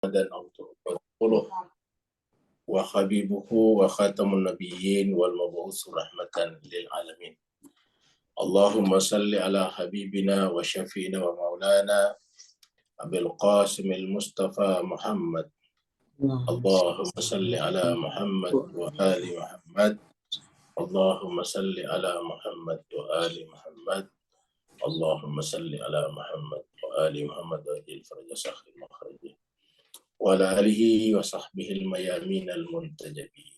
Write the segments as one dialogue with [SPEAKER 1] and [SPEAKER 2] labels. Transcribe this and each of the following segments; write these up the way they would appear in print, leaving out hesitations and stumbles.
[SPEAKER 1] dan autorul wa habibuhu wa khatamun nabiyyin wal mabu'us rahmatan lil alamin. Allahumma salli ala habibina wa syafi'ina wa maulana Abil Qasim al-Mustafa Muhammad. Allahumma salli ala Muhammad wa ali Muhammad. Allahumma salli ala Muhammad wa ali Muhammad. Allahumma salli ala Muhammad wa ali Muhammad wa ajil faraj sakhir makhrajih. Wa ala alihi wa sahbihi al-mayamin al-muntajabin.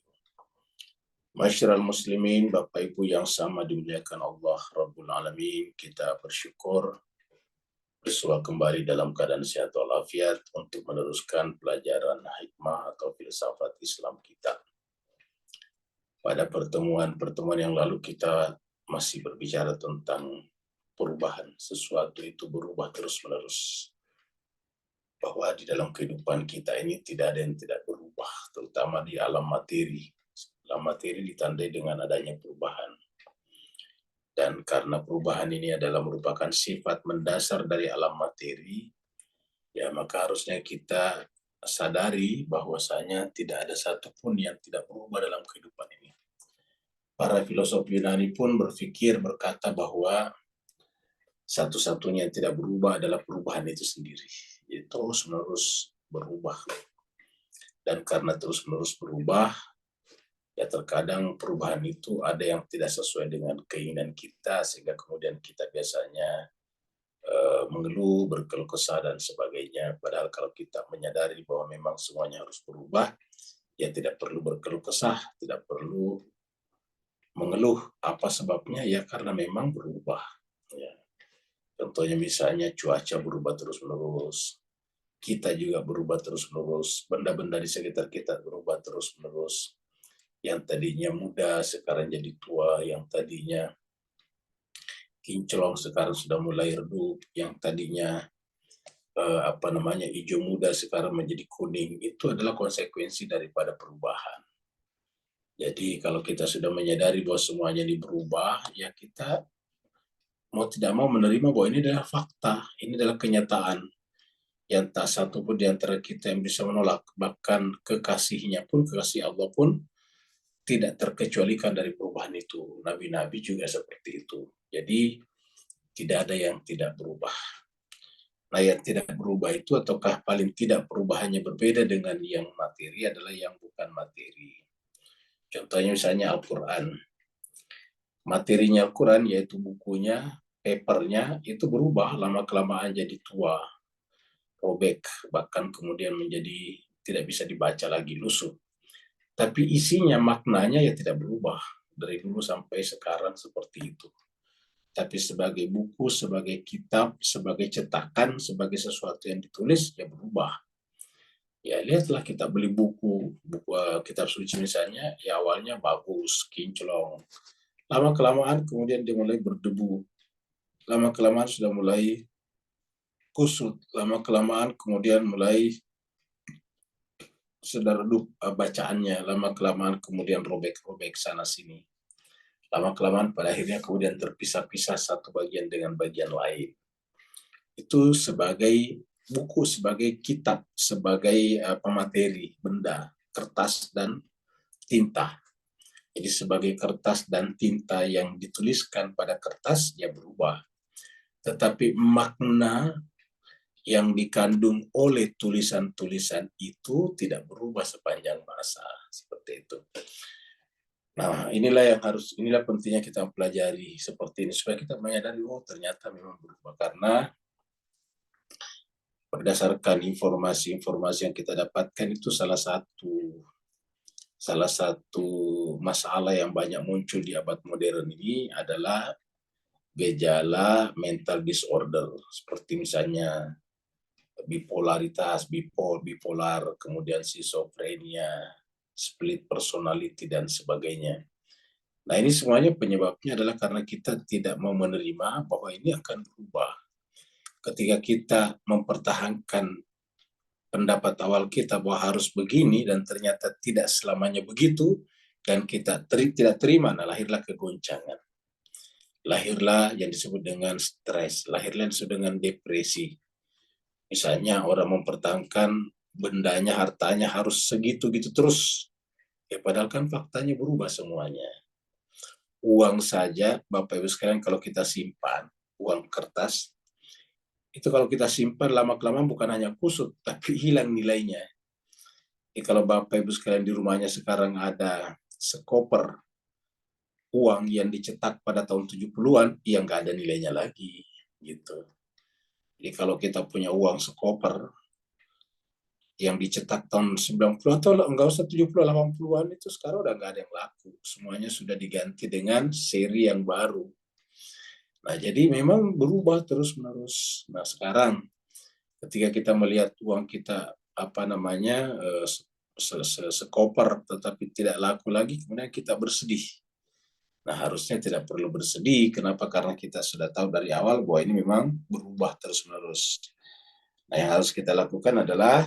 [SPEAKER 1] Masyarul muslimin, Bapak Ibu yang sama dimuliakan Allah Rabbul Alamin, kita bersyukur bersua kembali dalam keadaan sehat walafiat untuk meneruskan pelajaran hikmah atau filsafat Islam kita. Pada pertemuan-pertemuan yang lalu kita masih berbicara tentang perubahan. Sesuatu itu berubah terus-menerus. Bahwa di dalam kehidupan kita ini tidak ada yang tidak berubah, terutama di alam materi. Alam materi ditandai dengan adanya perubahan. Dan karena perubahan ini adalah merupakan sifat mendasar dari alam materi, ya maka harusnya kita sadari bahwasanya tidak ada satupun yang tidak berubah dalam kehidupan ini. Para filosof Yunani pun berkata bahwa satu-satunya yang tidak berubah adalah perubahan itu sendiri. Jadi terus-menerus berubah. Dan karena terus-menerus berubah, ya terkadang perubahan itu ada yang tidak sesuai dengan keinginan kita, sehingga kemudian kita biasanya mengeluh, berkeluh kesah, dan sebagainya. Padahal kalau kita menyadari bahwa memang semuanya harus berubah, ya tidak perlu berkeluh kesah, tidak perlu mengeluh. Apa sebabnya? Ya karena memang berubah. Ya. Contohnya misalnya cuaca berubah terus-menerus, kita juga berubah terus-menerus, benda-benda di sekitar kita berubah terus-menerus. Yang tadinya muda sekarang jadi tua, yang tadinya kinclong sekarang sudah mulai redup, yang tadinya hijau muda sekarang menjadi kuning. Itu adalah konsekuensi daripada perubahan. Jadi kalau kita sudah menyadari bahwa semuanya ini berubah, ya kita mau tidak mau menerima bahwa ini adalah fakta, ini adalah kenyataan. Yang tak satu pun di antara kita yang bisa menolak, bahkan kekasihnya pun, kekasih Allah pun tidak terkecualikan dari perubahan itu. Nabi-nabi juga seperti itu. Jadi tidak ada yang tidak berubah. Nah, yang tidak berubah itu ataukah paling tidak perubahannya berbeda dengan yang materi adalah yang bukan materi. Contohnya misalnya Al-Quran. Materinya Al-Quran yaitu bukunya, papernya itu berubah, lama-kelamaan jadi tua, robek, bahkan kemudian menjadi tidak bisa dibaca lagi, lusuh. Tapi isinya, maknanya ya tidak berubah. Dari dulu sampai sekarang seperti itu. Tapi sebagai buku, sebagai kitab, sebagai cetakan, sebagai sesuatu yang ditulis, ya berubah. Ya lihatlah kita beli buku kitab suci misalnya, ya awalnya bagus, kinclong. Lama-kelamaan kemudian dia mulai berdebu. Lama-kelamaan sudah mulai kusut. Lama-kelamaan kemudian mulai sudah redup bacaannya. Lama-kelamaan kemudian robek-robek sana-sini. Lama-kelamaan pada akhirnya kemudian terpisah-pisah satu bagian dengan bagian lain. Itu sebagai buku, sebagai kitab, sebagai pemateri, benda, kertas dan tinta. Jadi sebagai kertas dan tinta yang dituliskan pada kertas, ya berubah. Tetapi makna yang dikandung oleh tulisan-tulisan itu tidak berubah sepanjang masa. Seperti itu. Nah, inilah pentingnya kita pelajari seperti ini supaya kita menyadari, oh ternyata memang berubah, karena berdasarkan informasi-informasi yang kita dapatkan itu salah satu masalah yang banyak muncul di abad modern ini adalah gejala mental disorder, seperti misalnya bipolaritas, bipolar, kemudian schizophrenia, split personality, dan sebagainya. Nah, ini semuanya penyebabnya adalah karena kita tidak mau menerima bahwa ini akan berubah. Ketika kita mempertahankan pendapat awal kita bahwa harus begini dan ternyata tidak selamanya begitu, dan kita tidak terima, nah lahirlah kegoncangan. Lahirlah yang disebut dengan stres, lahirlah yang disebut dengan depresi. Misalnya orang mempertahankan bendanya, hartanya harus segitu-gitu terus. Ya padahal kan faktanya berubah semuanya. Uang saja, Bapak Ibu sekalian, kalau kita simpan, uang kertas, itu kalau kita simpan lama-kelamaan bukan hanya kusut, tapi hilang nilainya. Jadi kalau Bapak Ibu sekalian di rumahnya sekarang ada sekoper uang yang dicetak pada tahun 70-an, ya nggak ada nilainya lagi. Gitu. Jadi kalau kita punya uang sekoper yang dicetak tahun 90 atau enggak usah 70 80-an, itu sekarang udah nggak ada yang laku. Semuanya sudah diganti dengan seri yang baru. Nah, jadi memang berubah terus-menerus. Nah, sekarang ketika kita melihat uang kita apa namanya sekoper tetapi tidak laku lagi, kemudian kita bersedih. Nah, harusnya tidak perlu bersedih. Kenapa? Karena kita sudah tahu dari awal bahwa ini memang berubah terus-menerus. Nah, yang harus kita lakukan adalah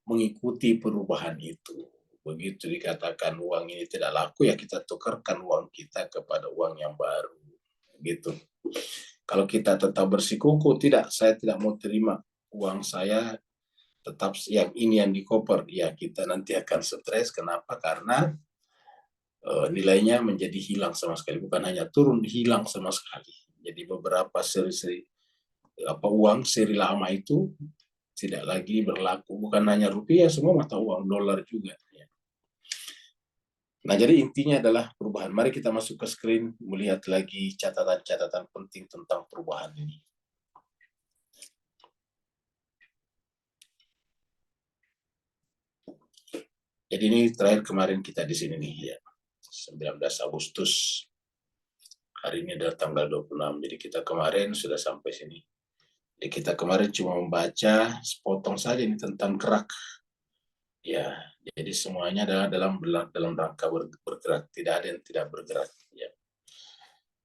[SPEAKER 1] mengikuti perubahan itu. Begitu dikatakan uang ini tidak laku, ya kita tukarkan uang kita kepada uang yang baru. Gitu. Kalau kita tetap bersikuku, tidak, saya tidak mau terima uang saya tetap yang ini yang dikoper, ya kita nanti akan stres. Kenapa? Karena nilainya menjadi hilang sama sekali, bukan hanya turun, hilang sama sekali. Jadi beberapa seri-seri uang seri lama itu tidak lagi berlaku, bukan hanya rupiah, semua mata uang, dolar juga. Ya. Nah, jadi intinya adalah perubahan. Mari kita masuk ke screen, melihat lagi catatan-catatan penting tentang perubahan ini. Jadi ini terakhir kemarin kita di sini nih, ya. 19 Agustus. Hari ini adalah tanggal 26. Jadi kita kemarin sudah sampai sini. Jadi kita kemarin cuma membaca sepotong saja ini tentang gerak. Ya, jadi semuanya adalah dalam rangka bergerak, tidak ada yang tidak bergerak. Ya.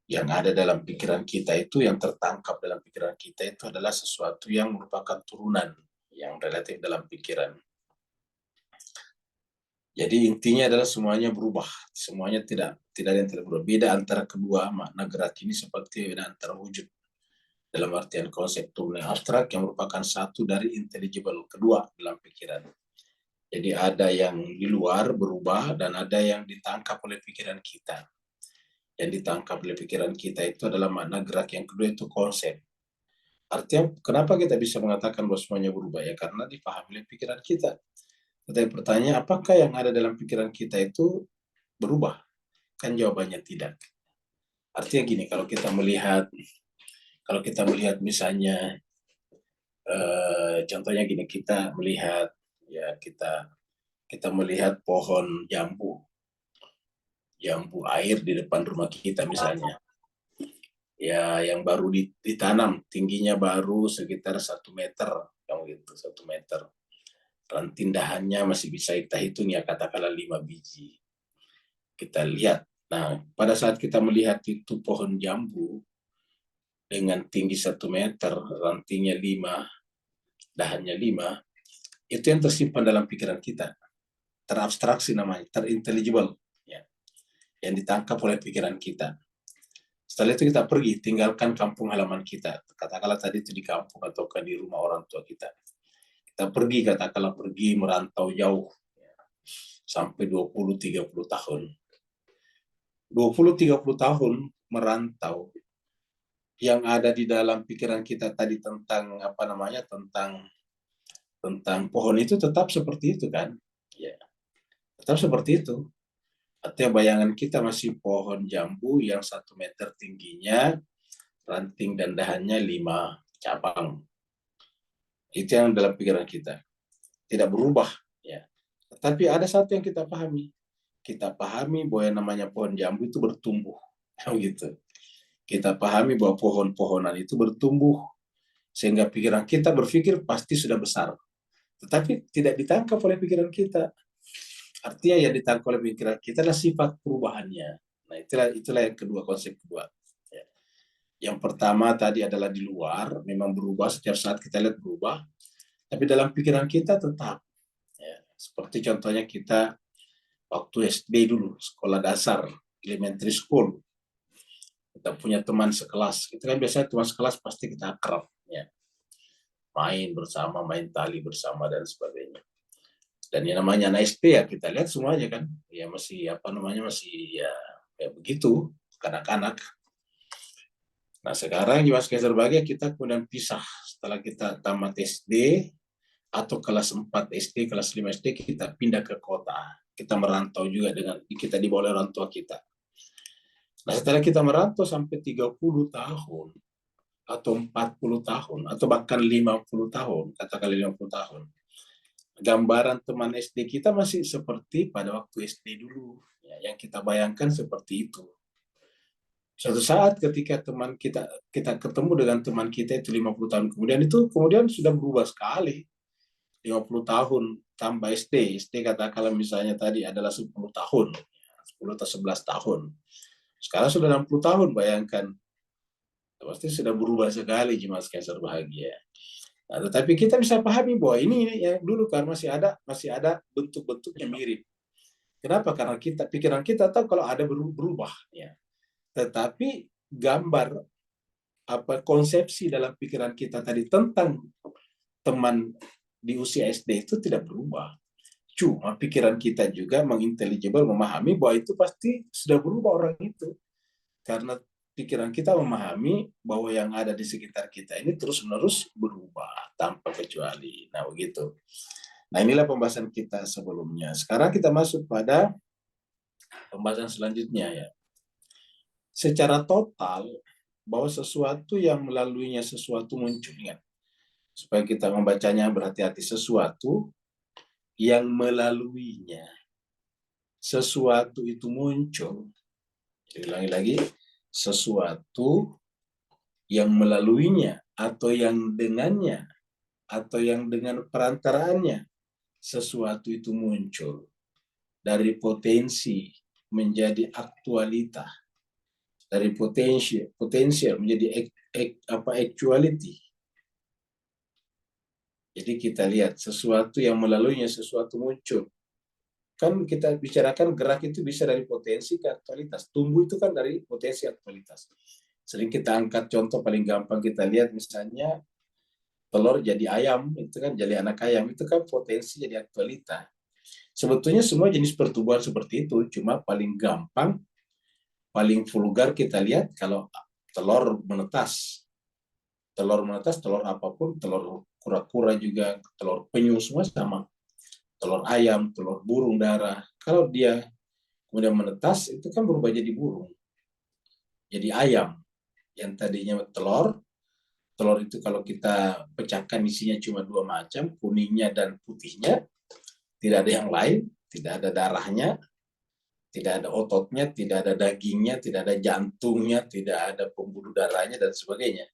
[SPEAKER 1] Yang ada dalam pikiran kita itu, yang tertangkap dalam pikiran kita itu adalah sesuatu yang merupakan turunan yang relatif dalam pikiran. Jadi intinya adalah semuanya berubah, semuanya tidak ada yang tidak berubah. Beda antara kedua makna gerak ini seperti beda antara wujud dalam artian konsep turunan abstrak yang merupakan satu dari intelligible kedua dalam pikiran. Jadi ada yang di luar berubah dan ada yang ditangkap oleh pikiran kita. Yang ditangkap oleh pikiran kita itu adalah makna gerak yang kedua, itu konsep. Artinya kenapa kita bisa mengatakan bahwa semuanya berubah? Ya karena dipahami oleh pikiran kita. Tetapi pertanyaan, apakah yang ada dalam pikiran kita itu berubah? Kan jawabannya tidak. Artinya gini, kalau kita melihat misalnya, contohnya gini, kita melihat ya kita melihat pohon jambu air di depan rumah kita misalnya, ya yang baru ditanam, tingginya baru sekitar 1 meter, yang gitu 1 meter. Ranting dahannya masih bisa kita hitung ya, katakanlah 5 biji. Kita lihat. Nah, pada saat kita melihat itu pohon jambu dengan tinggi 1 meter, rantingnya 5, dahannya 5, itu yang tersimpan dalam pikiran kita. Terabstraksi namanya, terintelligible. Ya. Yang ditangkap oleh pikiran kita. Setelah itu kita pergi, tinggalkan kampung halaman kita. Katakanlah tadi itu di kampung atau di rumah orang tua kita. Kita pergi, katakanlah pergi merantau jauh. Ya. Sampai 20-30 tahun. 20-30 tahun merantau, yang ada di dalam pikiran kita tadi tentang tentang pohon itu tetap seperti itu kan, ya tetap seperti itu. Artinya bayangan kita masih pohon jambu yang 1 meter tingginya, ranting dan dahannya 5 cabang. Itu yang dalam pikiran kita, tidak berubah, ya. Tapi ada satu yang kita pahami bahwa yang namanya pohon jambu itu bertumbuh, gitu. Kita pahami bahwa pohon-pohonan itu bertumbuh, sehingga pikiran kita berpikir pasti sudah besar. Tetapi tidak ditangkap oleh pikiran kita. Artinya yang ditangkap oleh pikiran kita adalah sifat perubahannya. Nah, itulah yang kedua, konsep kedua. Ya. Yang pertama tadi adalah di luar, memang berubah, setiap saat kita lihat berubah. Tapi dalam pikiran kita tetap. Ya. Seperti contohnya kita waktu SD dulu, sekolah dasar, elementary school. Kita punya teman sekelas. Itu kan biasanya teman sekelas pasti kita akrab. Ya. main bersama, main tali bersama dan sebagainya. Dan yang namanya anak SD ya kita lihat semuanya kan, ya masih masih ya begitu kanak-kanak. Nah sekarang di Mas Kaiser Bahagia kita kemudian pisah setelah kita tamat SD atau kelas 4 SD, kelas 5 SD kita pindah ke kota. Kita merantau juga dengan kita dibawa oleh orang tua kita. Nah setelah kita merantau sampai 30 tahun atau 40 tahun atau bahkan 50 tahun, katakan 50 tahun. Gambaran teman SD kita masih seperti pada waktu SD dulu. Ya, yang kita bayangkan seperti itu. Suatu saat ketika kita ketemu dengan teman kita itu 50 tahun kemudian sudah berubah sekali. 50 tahun tambah SD. SD katakanlah misalnya tadi adalah 10 tahun. 10 atau 11 tahun. Sekarang sudah 60 tahun, bayangkan. Pasti sudah berubah sekali Mas Kaiser Bahagia. Nah, tetapi kita bisa pahami bahwa ini ya dulu kan masih ada bentuk-bentuknya mirip. Kenapa? Karena pikiran kita tahu kalau ada berubah ya. Tetapi gambar konsepsi dalam pikiran kita tadi tentang teman di usia SD itu tidak berubah. Cuma pikiran kita juga mengintelligible, memahami bahwa itu pasti sudah berubah orang itu. Karena pikiran kita memahami bahwa yang ada di sekitar kita ini terus-menerus berubah tanpa kecuali. Nah, begitu. Nah, inilah pembahasan kita sebelumnya. Sekarang kita masuk pada pembahasan selanjutnya ya. Secara total, bahwa sesuatu yang melaluinya sesuatu muncul. Ingat, supaya kita membacanya berhati-hati, sesuatu yang melaluinya sesuatu itu muncul. Ulangi lagi, sesuatu yang melaluinya atau yang dengannya atau yang dengan perantaraannya sesuatu itu muncul dari potensi menjadi aktualita, dari potensial menjadi actuality. Jadi kita lihat sesuatu yang melaluinya sesuatu muncul. Kan kita bicarakan gerak itu bisa dari potensi ke aktualitas. Tumbuh itu kan dari potensi aktualitas. Sering kita angkat contoh paling gampang kita lihat misalnya telur jadi ayam, itu kan jadi anak ayam, itu kan potensi jadi aktualitas. Sebetulnya semua jenis pertumbuhan seperti itu, cuma paling gampang, paling vulgar kita lihat kalau telur menetas. Telur menetas, telur apapun, telur kura-kura juga, telur penyu semua sama. Telur ayam, telur burung dara. Kalau dia kemudian menetas, itu kan berubah jadi burung. Jadi ayam. Yang tadinya telur itu kalau kita pecahkan isinya cuma 2 macam, kuningnya dan putihnya. Tidak ada yang lain, tidak ada darahnya, tidak ada ototnya, tidak ada dagingnya, tidak ada jantungnya, tidak ada pembuluh darahnya, dan sebagainya.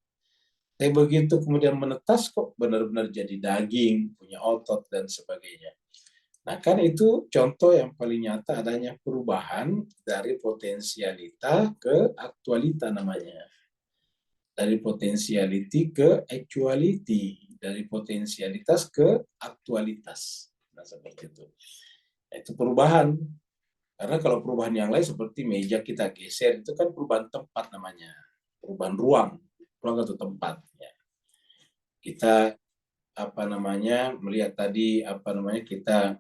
[SPEAKER 1] Tapi begitu kemudian menetas kok benar-benar jadi daging, punya otot, dan sebagainya. Nah kan itu contoh yang paling nyata adanya perubahan dari potensialita ke aktualita namanya. Dari potensiality ke actuality. Dari potensialitas ke aktualitas. Nah seperti itu. Nah, itu perubahan. Karena kalau perubahan yang lain seperti meja kita geser, itu kan perubahan tempat namanya. Perubahan ruang atau tempat. Ya. Kita melihat tadi kita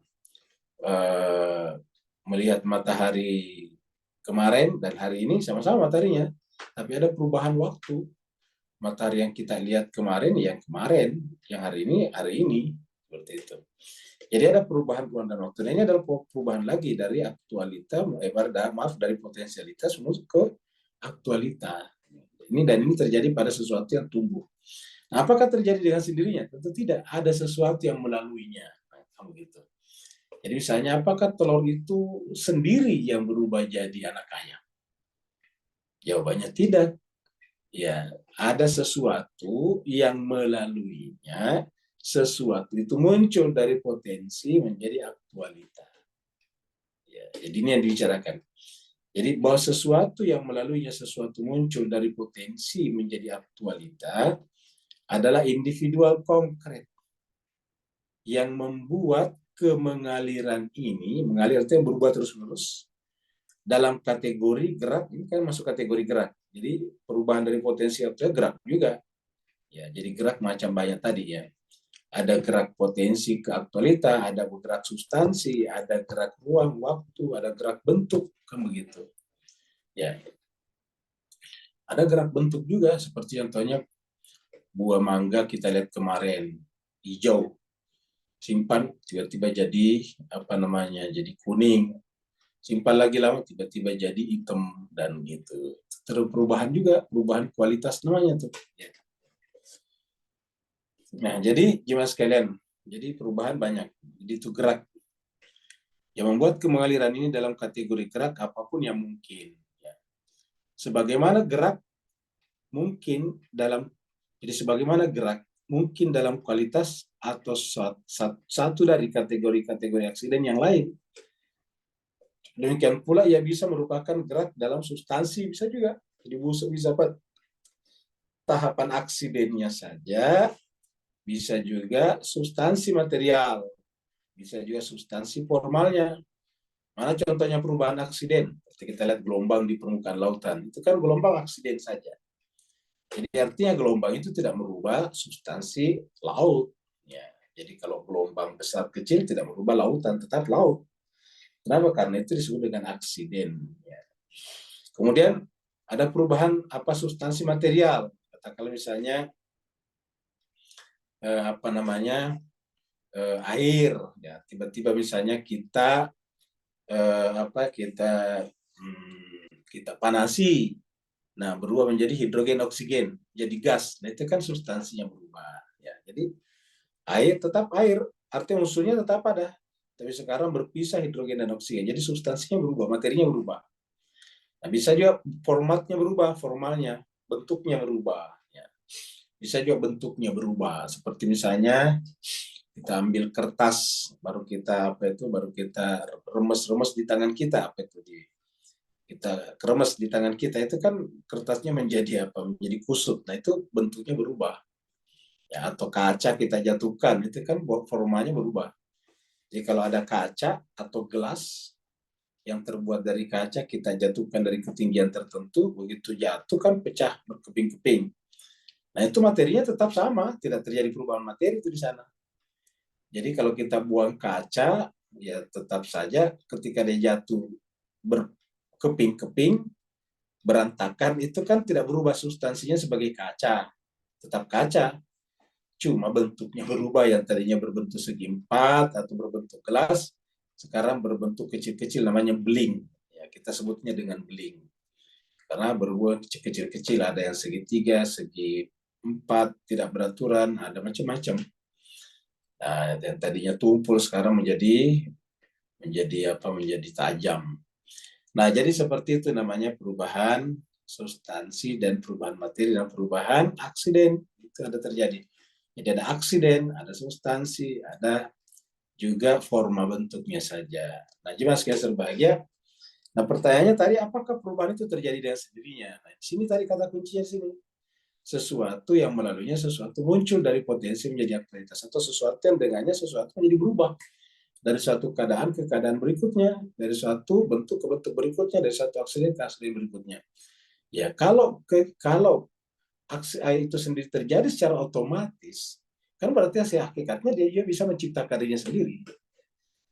[SPEAKER 1] melihat matahari kemarin dan hari ini sama-sama mataharinya, tapi ada perubahan waktu. Matahari yang kita lihat kemarin, yang hari ini, seperti itu. Jadi ada perubahan dan waktu. Nah, ini adalah perubahan lagi dari aktualita, dari potensialitas menuju ke aktualita. Ini terjadi pada sesuatu yang tumbuh. Nah, apakah terjadi dengan sendirinya? Tentu tidak. Ada sesuatu yang melaluinya. Nah, begitu. Jadi misalnya apakah telur itu sendiri yang berubah jadi anak ayam? Jawabannya tidak. Ya, ada sesuatu yang melaluinya, sesuatu itu muncul dari potensi menjadi aktualitas. Ya, jadi ini yang dibicarakan. Jadi bahwa sesuatu yang melaluinya sesuatu muncul dari potensi menjadi aktualitas adalah individual konkret yang membuat kemengaliran ini, mengalir itu yang berubah terus-menerus dalam kategori gerak. Ini kan masuk kategori gerak. Jadi perubahan dari potensi aktualitas gerak juga. Ya, jadi gerak macam banyak tadi ya. Ada gerak potensi ke aktualita, ada gerak substansi, ada gerak ruang, waktu, ada gerak bentuk, kan begitu. Ya, ada gerak bentuk juga, seperti contohnya buah mangga kita lihat kemarin, hijau, simpan tiba-tiba jadi apa namanya, jadi kuning, simpan lagi lama tiba-tiba jadi hitam dan gitu. Terus perubahan juga, perubahan kualitas namanya tuh. Ya. Nah, jadi gimana sekalian? Jadi perubahan banyak. Jadi itu gerak. Yang membuat kemengaliran ini dalam kategori gerak apapun yang mungkin. Ya. Sebagaimana gerak mungkin dalam, jadi sebagaimana gerak mungkin dalam kualitas atau satu dari kategori-kategori aksiden yang lain. Demikian pula ia bisa merupakan gerak dalam substansi, bisa juga. Jadi bisa tahapan aksidennya saja, bisa juga substansi material, bisa juga substansi formalnya. Mana contohnya perubahan aksiden? Seperti kita lihat gelombang di permukaan lautan, itu kan gelombang aksiden saja. Jadi artinya gelombang itu tidak merubah substansi laut. Ya, jadi kalau gelombang besar kecil tidak merubah lautan, tetap laut. Kenapa? Karena itu disebut dengan aksiden. Ya. Kemudian ada perubahan apa substansi material. Katakanlah misalnya apa namanya air. Ya, tiba-tiba misalnya kita kita panasi, nah berubah menjadi hidrogen oksigen, jadi gas. Nah itu kan substansinya berubah. Ya, jadi air tetap air, artinya unsurnya tetap ada, tapi sekarang berpisah hidrogen dan oksigen. Jadi substansinya berubah, materinya berubah. Nah, bisa juga formatnya berubah, formalnya, bentuknya berubah. Ya. Bisa juga bentuknya berubah, seperti misalnya kita ambil kertas, baru kita remes-remes di tangan kita, kita keremes di tangan kita, itu kan kertasnya menjadi apa? Menjadi kusut. Nah itu bentuknya berubah. Ya, atau kaca kita jatuhkan, itu kan formanya berubah. Jadi kalau ada kaca atau gelas yang terbuat dari kaca, kita jatuhkan dari ketinggian tertentu, begitu jatuh kan pecah berkeping-keping. Nah itu materinya tetap sama, tidak terjadi perubahan materi itu di sana. Jadi kalau kita buang kaca, ya tetap saja ketika dia jatuh berkeping-keping, berantakan, itu kan tidak berubah substansinya sebagai kaca. Tetap kaca, cuma bentuknya berubah, yang tadinya berbentuk segi empat atau berbentuk gelas, sekarang berbentuk kecil-kecil, namanya beling. Ya, kita sebutnya dengan beling. Karena berubah kecil-kecil, ada yang segitiga, segi empat, tidak beraturan, ada macam-macam. Nah, yang tadinya tumpul sekarang menjadi tajam. Nah, jadi seperti itu namanya perubahan substansi dan perubahan materi dan perubahan aksiden. Itu ada terjadi. Jadi ada aksiden, ada substansi, ada juga forma bentuknya saja. Nah, jemaah sekalian berbahagia. Nah, pertanyaannya tadi, apakah perubahan itu terjadi dengan sendirinya? Nah, di sini tadi kata kuncinya sini. Sesuatu yang melaluinya sesuatu muncul dari potensi menjadi aktualitas, atau sesuatu yang dengannya sesuatu menjadi berubah dari suatu keadaan ke keadaan berikutnya, dari suatu bentuk ke bentuk berikutnya, dari satu aksiden ke aksiden berikutnya. Ya, kalau aksi itu sendiri terjadi secara otomatis, kan berarti hakikatnya dia bisa menciptakan dirinya sendiri.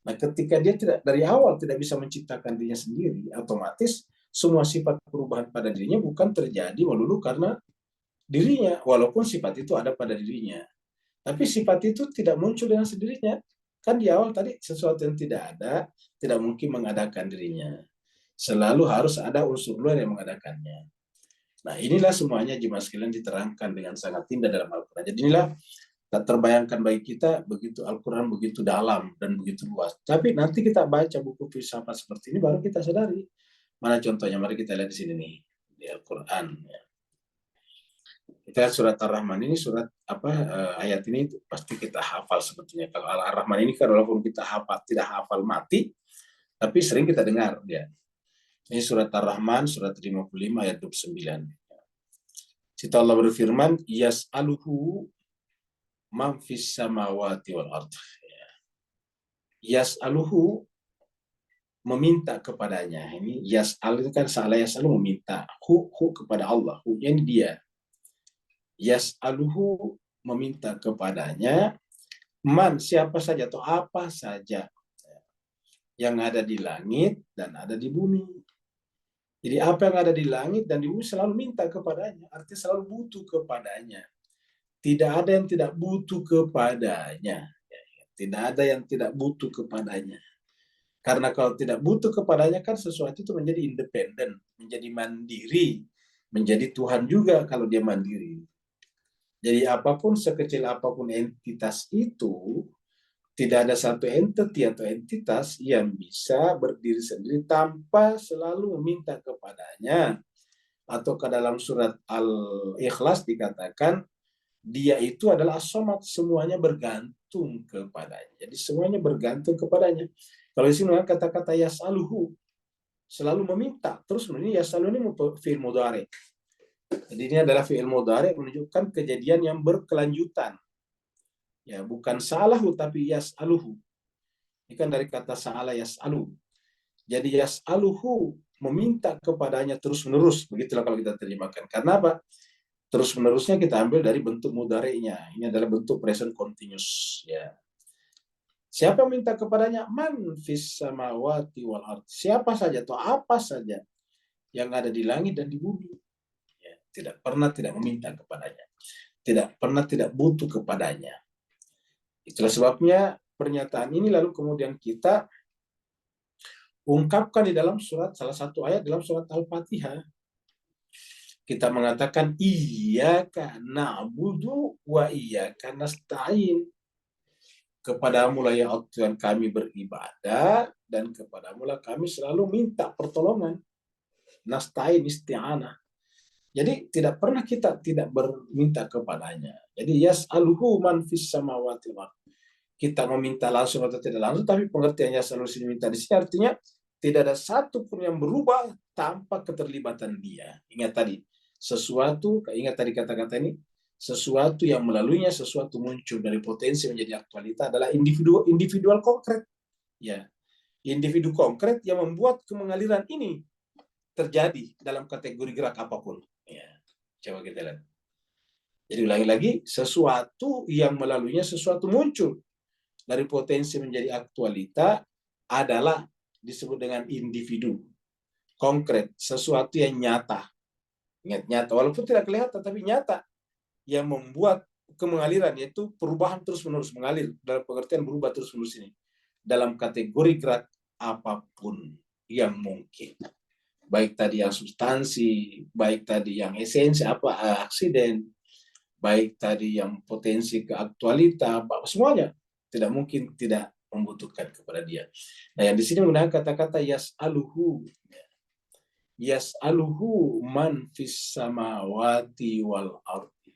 [SPEAKER 1] Nah, ketika dia tidak dari awal tidak bisa menciptakan dirinya sendiri, otomatis semua sifat perubahan pada dirinya bukan terjadi melulu karena dirinya, walaupun sifat itu ada pada dirinya. Tapi sifat itu tidak muncul dengan sendirinya. Kan di awal tadi, sesuatu yang tidak ada, tidak mungkin mengadakan dirinya. Selalu harus ada unsur luar yang mengadakannya. Nah, inilah semuanya jemaah sekalian diterangkan dengan sangat indah dalam Al-Quran. Jadi inilah tak terbayangkan bagi kita, begitu Al-Quran begitu dalam dan begitu luas. Tapi nanti kita baca buku filsafat seperti ini, baru kita sadari. Mana contohnya? Mari kita lihat di sini nih, di Al-Quran. Kita surat Ar-Rahman ini, surat ayat ini pasti kita hafal sebetulnya. Kalau Ar-Rahman ini kan walaupun kita hafal, tidak hafal mati, tapi sering kita dengar dia. Ini surat Ar-Rahman, surat 55 ayat 29. Situ Allah berfirman, yas'aluhu man fis samawati wal ardh. Yas'aluhu, meminta kepadanya. Ini yas'al itu kan salah, yas'alu meminta. Hu kepada Allah. Hu ini dia. Yas'aluhu, meminta kepadanya, man, siapa saja atau apa saja yang ada di langit dan ada di bumi. Jadi apa yang ada di langit dan di bumi selalu minta kepadanya, artinya selalu butuh kepadanya. Tidak ada yang tidak butuh kepadanya. Tidak ada yang tidak butuh kepadanya. Karena kalau tidak butuh kepadanya kan sesuatu itu menjadi independen, menjadi mandiri, menjadi Tuhan juga kalau dia mandiri. Jadi apapun, sekecil apapun entitas itu, tidak ada satu entity atau entitas yang bisa berdiri sendiri tanpa selalu meminta kepadanya. Atau ke dalam surat Al-Ikhlas dikatakan, dia itu adalah as-samad, semuanya bergantung kepadanya. Jadi semuanya bergantung kepadanya. Kalau di sini kata-kata yas'aluhu, selalu meminta. Terus ini yas'aluhu ini fi'il mudhari. Jadi ini adalah fi'il mudhari menunjukkan kejadian yang berkelanjutan. Ya, bukan sa'alahu tapi yas'aluhu. Ini kan dari kata sa'ala yas'alu. Jadi yas'aluhu, meminta kepadanya terus-menerus. Begitulah kalau kita terjemahkan. Karena apa? Terus-menerusnya kita ambil dari bentuk mudhari'nya. Ini adalah bentuk present continuous. Ya. Siapa minta kepadanya? Man fis samawati wal ard. Siapa saja atau apa saja yang ada di langit dan di bumi. Ya, tidak pernah tidak meminta kepadanya. Tidak pernah tidak butuh kepadanya. Itulah sebabnya pernyataan ini lalu kemudian kita ungkapkan di dalam surat, salah satu ayat dalam surat Al-Fatihah. Kita mengatakan iyyaka na'budu wa iyyaka nasta'in. Kepadamu lah ya Tuhan kami beribadah, dan kepadamu lah kami selalu minta pertolongan. Nasta'in, isti'anah. Jadi tidak pernah kita tidak berminta kepadanya. Jadi yas'aluhu man fis samawati wal ardh. Kita meminta langsung atau tidak langsung, tapi pengertiannya selalu minta di sini artinya tidak ada satu pun yang berubah tanpa keterlibatan dia. Ingat tadi, ingat tadi kata-kata ini, sesuatu yang melaluinya sesuatu muncul dari potensi menjadi aktualitas adalah individual konkret. Ya, individu konkret yang membuat kemengaliran ini terjadi dalam kategori gerak apapun. Ya, coba kita lihat. Jadi ulangi lagi, sesuatu yang melaluinya sesuatu muncul dari potensi menjadi aktualita adalah disebut dengan individu konkret, sesuatu yang nyata. Ingat, nyata, walaupun tidak kelihatan tapi nyata, yang membuat kemengaliran, yaitu perubahan terus-menerus, mengalir dalam pengertian berubah terus-menerus ini dalam kategori gerak apapun yang mungkin. Baik tadi yang substansi, baik tadi yang esensi, aksiden, baik tadi yang potensi ke aktualita, semuanya tidak mungkin tidak membutuhkan kepada dia. Nah, yang di sini menggunakan kata-kata yas'aluhu. Yas'aluhu man fis samawati wal ardi.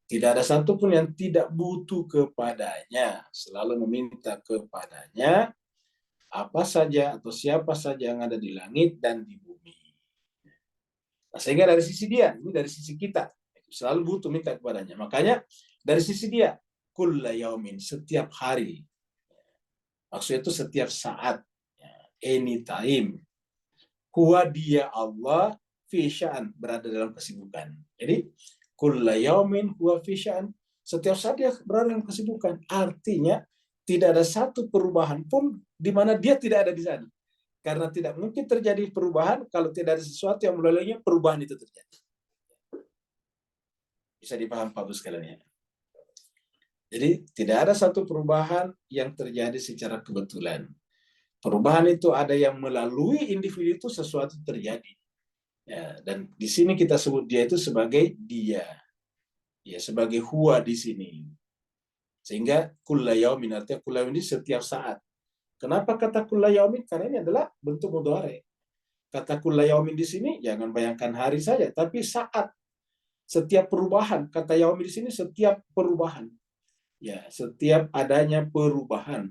[SPEAKER 1] Tidak ada satupun yang tidak butuh kepadanya, selalu meminta kepadanya apa saja atau siapa saja yang ada di langit dan di bumi. Nah, sehingga dari sisi dia, ini dari sisi kita, selalu butuh minta kepadanya. Makanya dari sisi dia, kulla yaumin, setiap hari. Maksudnya itu setiap saat, anytime. Huwa dia Allah fi sya'an, berada dalam kesibukan. Jadi kulla yaumin huwa fi sya'an, setiap saat dia berada dalam kesibukan. Artinya tidak ada satu perubahan pun di mana dia tidak ada di sana. Karena tidak mungkin terjadi perubahan kalau tidak ada sesuatu yang melaluinya perubahan itu terjadi. Bisa dipaham Pak Bus sekalian ya. Jadi tidak ada satu perubahan yang terjadi secara kebetulan. Perubahan itu ada yang melalui individu itu sesuatu terjadi. Ya, dan di sini kita sebut dia itu sebagai dia. Ya, sebagai huwa di sini. Sehingga kulla yaumin, artinya kulla yaumin setiap saat. Kenapa kata kulla yaumin? Karena ini adalah bentuk mudhari. Kata kulla yaumin di sini jangan bayangkan hari saja, tapi saat. Setiap perubahan, kata yaumin di sini setiap perubahan. Ya, setiap adanya perubahan,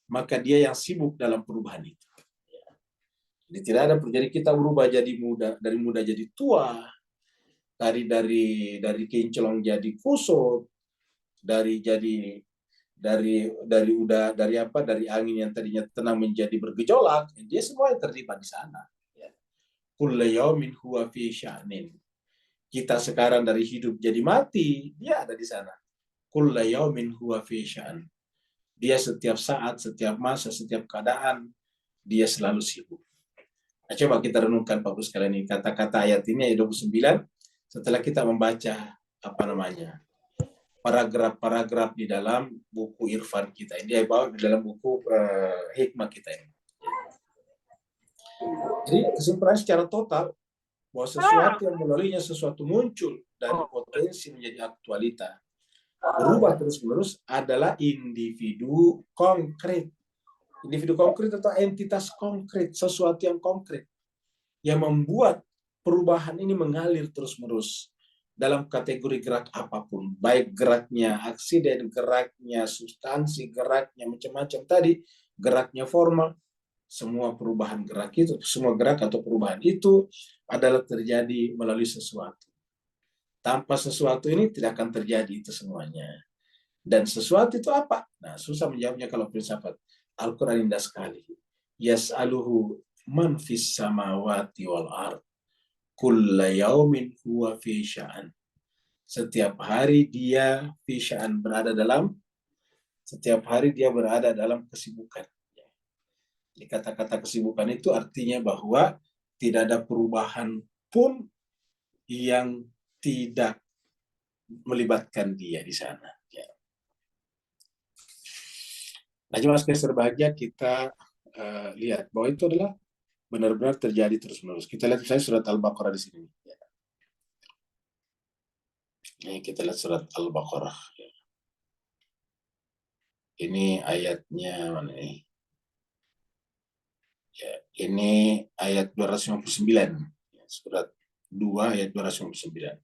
[SPEAKER 1] maka dia yang sibuk dalam perubahan itu. Ya. Jadi tidak ada, jadi kita berubah jadi muda, dari muda jadi tua, dari kinclong jadi kusut, dari angin yang tadinya tenang menjadi bergejolak, dia semua yang terlibat di sana. Ya. Kullu yaumin huwa fi sya'nin. kita sekarang dari hidup jadi mati, dia ada di sana. Kulla yaumin huwa fi sya'an. Dia setiap saat, setiap masa, setiap keadaan, dia selalu sibuk. Nah, coba kita renungkan Bapak sekalian ini. Kata-kata ayat ini ayat 29, setelah kita membaca paragraf-paragraf di dalam buku Irfan kita. Ini di dalam buku hikmah kita ini. Jadi kesimpulan secara total bahwa sesuatu yang melaluinya sesuatu muncul dari potensi menjadi aktualita, berubah terus-menerus adalah individu konkret. Individu konkret atau entitas konkret, sesuatu yang konkret yang membuat perubahan ini mengalir terus-menerus dalam kategori gerak apapun, baik geraknya aksiden, geraknya substansi, geraknya macam-macam tadi, geraknya formal, semua perubahan gerak itu, semua gerak atau perubahan itu adalah terjadi melalui sesuatu. Tanpa sesuatu ini tidak akan terjadi itu semuanya. Dan sesuatu itu apa? Nah, susah menjawabnya kalau filsafat. Al-Quran indah sekali. Yas'aluhu man fis samawati wal ard. Kulla yaumin huwa fi sya'an. Setiap hari dia fi sya'an, setiap hari dia berada dalam kesibukan. Jadi kata-kata kesibukan itu artinya bahwa tidak ada perubahan pun yang tidak melibatkan dia di sana. Nah, jemaah sekalian berbahagia, kita lihat bahwa itu adalah benar-benar terjadi terus-menerus. Kita lihat misalnya surat Al-Baqarah di sini. Ini kita lihat surat Al-Baqarah. Ini ayatnya mana nih? Ya, ini ayat 259. Surat 2 ayat 259.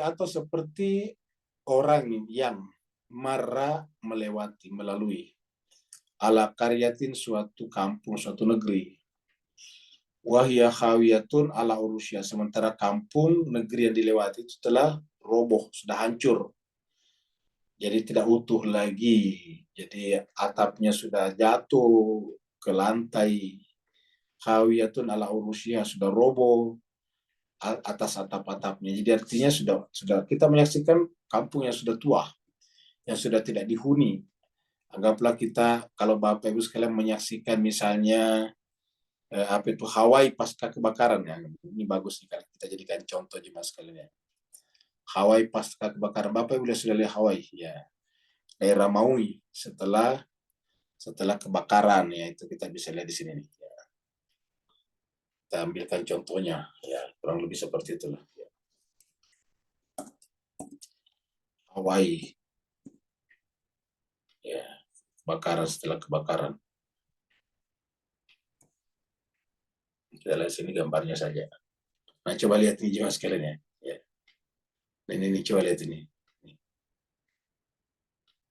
[SPEAKER 1] Atau seperti orang yang marah melalui ala karyatin suatu kampung, suatu negeri. Wahya khawiyatun ala urusya, sementara kampung negeri yang dilewati itu telah roboh, sudah hancur. Jadi tidak utuh lagi. Jadi atapnya sudah jatuh ke lantai. Khawiyatun ala urusya, sudah roboh atas atap-atapnya. Jadi artinya sudah kita menyaksikan kampung yang sudah tua, yang sudah tidak dihuni. Anggaplah kita, kalau Bapak Ibu sekalian menyaksikan misalnya apa itu Hawaii pasca kebakaran, ya. Ini bagus nih kalau kita jadikan contoh jemaah sekalian ya. Hawaii pasca kebakaran, Bapak Ibu sudah lihat Hawaii ya. Daerah Maui setelah kebakaran ya, itu kita bisa lihat di sini nih. Ya. Kita ambilkan contohnya ya, kurang lebih seperti itulah. Ya. Hawaii ya, kebakaran setelah kebakaran. Kita lihat sini gambarnya saja. Nah, coba lihat ini jemaah sekalian ya. Ya. Nah, ini coba lihat ini.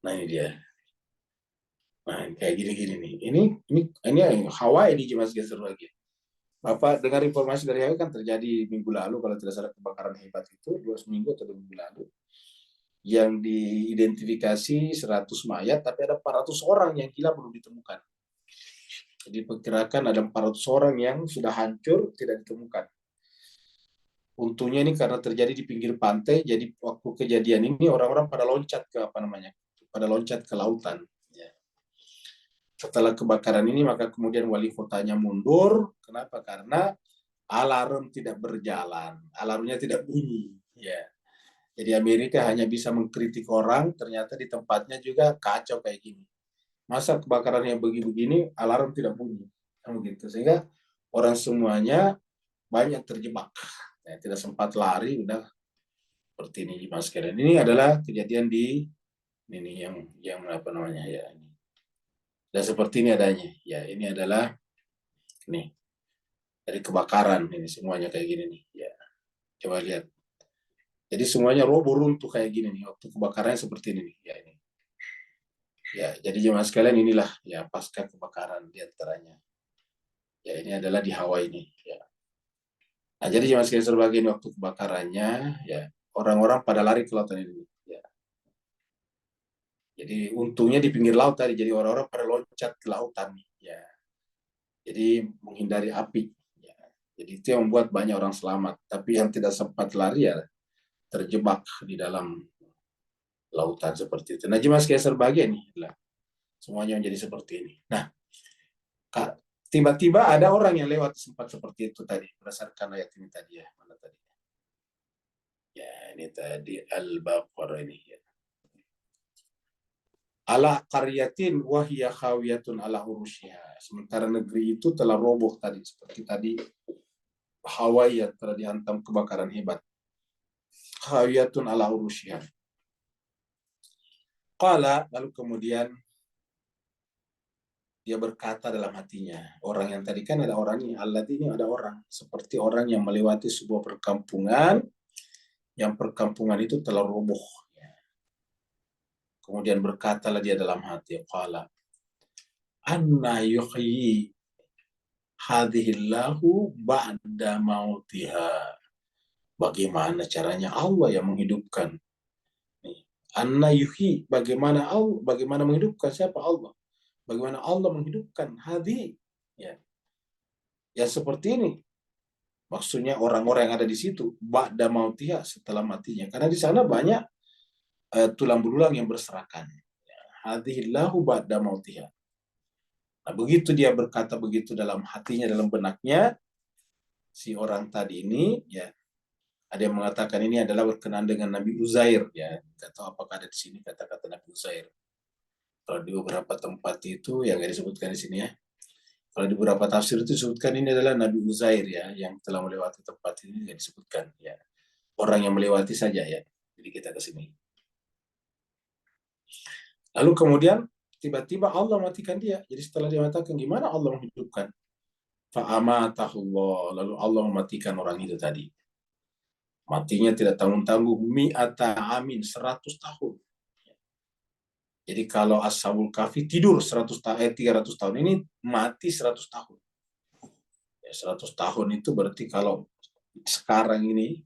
[SPEAKER 1] Nah, ini dia. Nah, kayak gini-gini nih. Ini Hawaii di jemaah sekalian lagi. Bapak dengar informasi dari Hawaii kan terjadi minggu lalu, kalau tidak salah kebakaran hebat itu 2 minggu atau 2 minggu lalu. Yang diidentifikasi 100 mayat, tapi ada 400 orang yang hilang belum ditemukan. Jadi perkirakan ada 400 orang yang sudah hancur, tidak ditemukan. Untungnya ini karena terjadi di pinggir pantai, jadi waktu kejadian ini orang-orang pada loncat ke lautan. Ya. Setelah kebakaran ini, maka kemudian wali kotanya mundur. Kenapa? Karena alarm tidak berjalan, alarmnya tidak bunyi. Ya. Jadi Amerika hanya bisa mengkritik orang, ternyata di tempatnya juga kacau kayak gini. Masa kebakaran yang begini-begini, alarm tidak bunyi. Gitu. Sehingga orang semuanya banyak terjebak. Ya, tidak sempat lari, udah seperti ini Mas Keren. Ini adalah kejadian di ini yang apa namanya ya ini. Dan seperti ini adanya. Ya, ini adalah nih dari kebakaran ini semuanya kayak gini nih. Ya, coba lihat. Jadi semuanya roboh runtuh kayak gini nih. Waktu kebakarannya seperti ini nih. Ya ini. Ya, jadi jemaah sekalian inilah ya pasca kebakaran di antaranya. Ya, ini adalah di Hawaii ini. Ya. Nah, jadi jemaah sekalian sebagian waktu kebakarannya, ya orang-orang pada lari ke lautan ini. Ya. Jadi untungnya di pinggir laut tadi, jadi orang-orang pada loncat ke lautan. Ya. Jadi menghindari api. Ya. Jadi itu yang membuat banyak orang selamat. Tapi yang tidak sempat lari ya terjebak di dalam lautan seperti itu. Nah, Najmas Kaisar bagian nih, semuanya menjadi seperti ini. Nah, tiba-tiba ada orang yang lewat sempat seperti itu tadi, berdasarkan ayat ini tadi ya. Mana tadi? Ya, ini tadi Al-Baqarah ini ya. Ala qaryatin wahya khawiyatun ala urusyiha. Sementara negeri itu telah roboh tadi, seperti tadi Hawaii telah dihantam kebakaran hebat. Khawiyatun ala urusyiha. Qala, lalu kemudian dia berkata dalam hatinya, orang yang tadi kan ada orangnya, Allah ini ada orang, seperti orang yang melewati sebuah perkampungan, yang perkampungan itu telah roboh. Kemudian berkatalah dia dalam hati, qala, anna yuhyi hadhillahu ba'da mautiha. Bagaimana caranya Allah yang menghidupkan? Anna yuhyi, bagaimana menghidupkan siapa Allah? Bagaimana Allah menghidupkan hadhi? Ya. Ya seperti ini. Maksudnya orang-orang yang ada di situ ba'da mautiha, setelah matinya. Karena di sana banyak tulang belulang yang berserakan. Hadhillahu ba'da mautiha. Nah, begitu dia berkata begitu dalam hatinya, dalam benaknya, si orang tadi ini, ya, ada yang mengatakan ini adalah berkenaan dengan Nabi Uzair, ya. Tidak tahu apakah ada di sini kata-kata Nabi Uzair. Kalau di beberapa tempat itu yang nggak disebutkan di sini ya. Kalau di beberapa tafsir itu disebutkan ini adalah Nabi Uzair ya, yang telah melewati tempat ini nggak disebutkan ya. Orang yang melewati saja ya. Jadi kita ke sini. Lalu kemudian tiba-tiba Allah matikan dia. Jadi setelah dia matikan, gimana Allah menghidupkan? Fa'amatahullah. Lalu Allah mematikan orang itu tadi. Matinya tidak tanggung-tanggung. Mi'ata amin, 100 tahun. Jadi kalau Ashabul Kahfi tidur 300 tahun, ini mati 100 tahun. Ya, 100 tahun itu berarti kalau sekarang ini,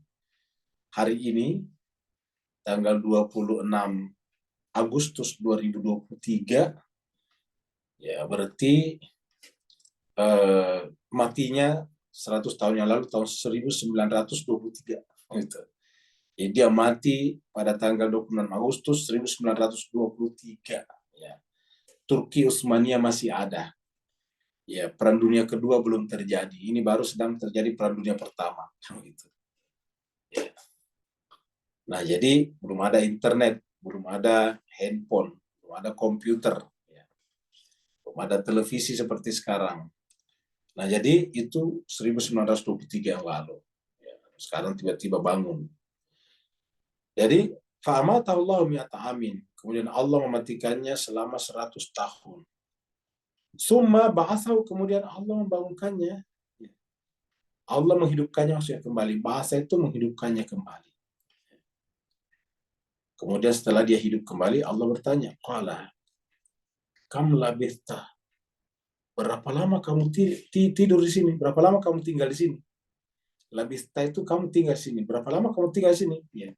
[SPEAKER 1] hari ini, tanggal 26 Agustus 2023, ya berarti matinya 100 tahun yang lalu, tahun 1923. Gitu. Jadi dia mati pada tanggal 26 Agustus 1923. Ya. Turki Utsmaniyah masih ada. Ya, Perang Dunia Kedua belum terjadi. Ini baru sedang terjadi Perang Dunia Pertama. Gitu. Ya. Nah, jadi belum ada internet, belum ada handphone, belum ada komputer, ya. Belum ada televisi seperti sekarang. Nah, jadi itu 1923 yang lalu. Ya. Sekarang tiba-tiba bangun. Jadi, fa'amatahullahu mi'ata amin. Kemudian Allah mematikannya selama 100 tahun. Summa ba'athahu, kemudian Allah membangunkannya. Allah menghidupkannya maksudnya kembali. Bahasa itu menghidupkannya kembali. Kemudian setelah dia hidup kembali, Allah bertanya, qala, kam labithta? Berapa lama kamu tidur di sini? Berapa lama kamu tinggal di sini? Labithta itu kamu tinggal di sini. Berapa lama kamu tinggal di sini? Ya.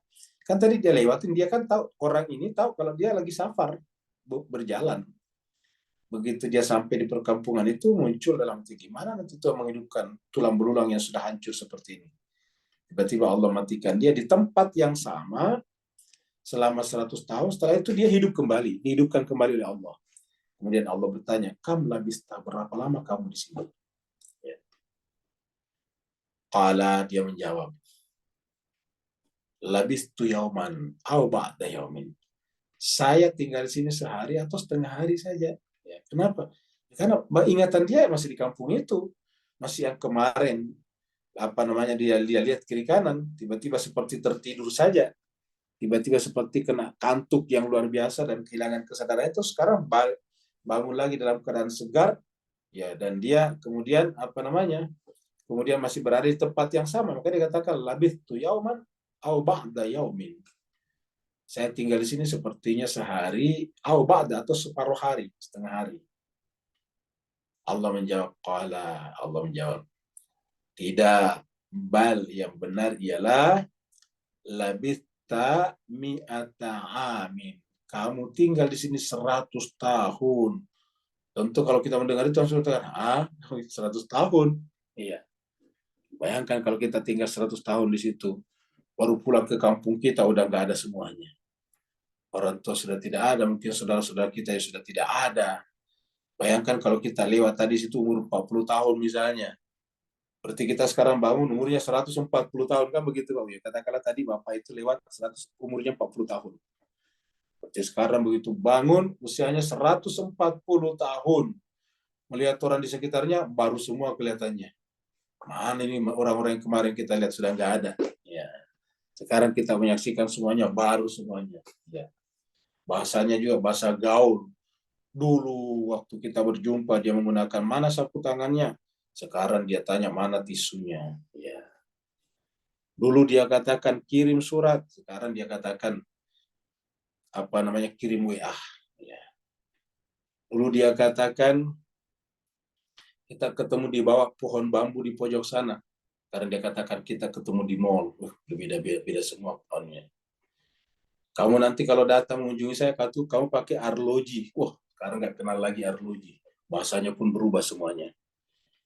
[SPEAKER 1] Kan tadi dia lewatin, dia kan tahu, orang ini tahu kalau dia lagi safar, berjalan. Begitu dia sampai di perkampungan itu, muncul dalam hati, gimana nanti Tuhan menghidupkan tulang belulang yang sudah hancur seperti ini. Tiba-tiba Allah matikan dia di tempat yang sama selama 100 tahun. Setelah itu dia hidup kembali, dihidupkan kembali oleh Allah. Kemudian Allah bertanya, kam labista, berapa lama kamu di sini? Ya. Qala, dia menjawab, labistu yauman au ba'da yaumin. Saya tinggal di sini sehari atau setengah hari saja. Ya, kenapa? Karena ingatan dia masih di kampung itu, masih yang kemarin, dia lihat kiri kanan, tiba-tiba seperti tertidur saja, tiba-tiba seperti kena kantuk yang luar biasa dan kehilangan kesadaran, itu sekarang bangun lagi dalam keadaan segar, ya, dan dia kemudian kemudian masih berada di tempat yang sama. Maka dia katakan labithtu yauman au ba'da yaumin. Saya tinggal di sini sepertinya sehari, au ba'da, atau separuh hari, setengah hari. Allah menjawab, tidak, bal, yang benar ialah labithta mi'ata amin. Kamu tinggal di sini 100 tahun. Tentu kalau kita mendengar itu langsung katakan, 100 tahun. Iya. Bayangkan kalau kita tinggal 100 tahun di situ, baru pulang ke kampung kita udah nggak ada semuanya. Orang tua sudah tidak ada, mungkin saudara-saudara kita yang sudah tidak ada. Bayangkan kalau kita lewat tadi situ umur 40 tahun misalnya. Berarti kita sekarang bangun umurnya 140 tahun, kan begitu Pak Wiyah. Katakanlah tadi Bapak itu lewat 100, umurnya 40 tahun. Berarti sekarang begitu bangun usianya 140 tahun. Melihat orang di sekitarnya baru semua kelihatannya. Mana ini orang-orang yang kemarin kita lihat sudah nggak ada. Ya. Sekarang kita menyaksikan semuanya baru semuanya. Ya. Bahasanya juga bahasa gaul. Dulu waktu kita berjumpa dia menggunakan mana sapu tangannya. Sekarang dia tanya mana tisunya. Ya. Dulu dia katakan kirim surat. Sekarang dia katakan apa namanya kirim WA. Ya. Dulu dia katakan kita ketemu di bawah pohon bambu di pojok sana. Karena dia katakan kita ketemu di mall. Beda-beda semua pohonnya. Kamu nanti kalau datang mengunjungi saya, kamu pakai arloji. Wah, sekarang nggak kenal lagi arloji. Bahasanya pun berubah semuanya.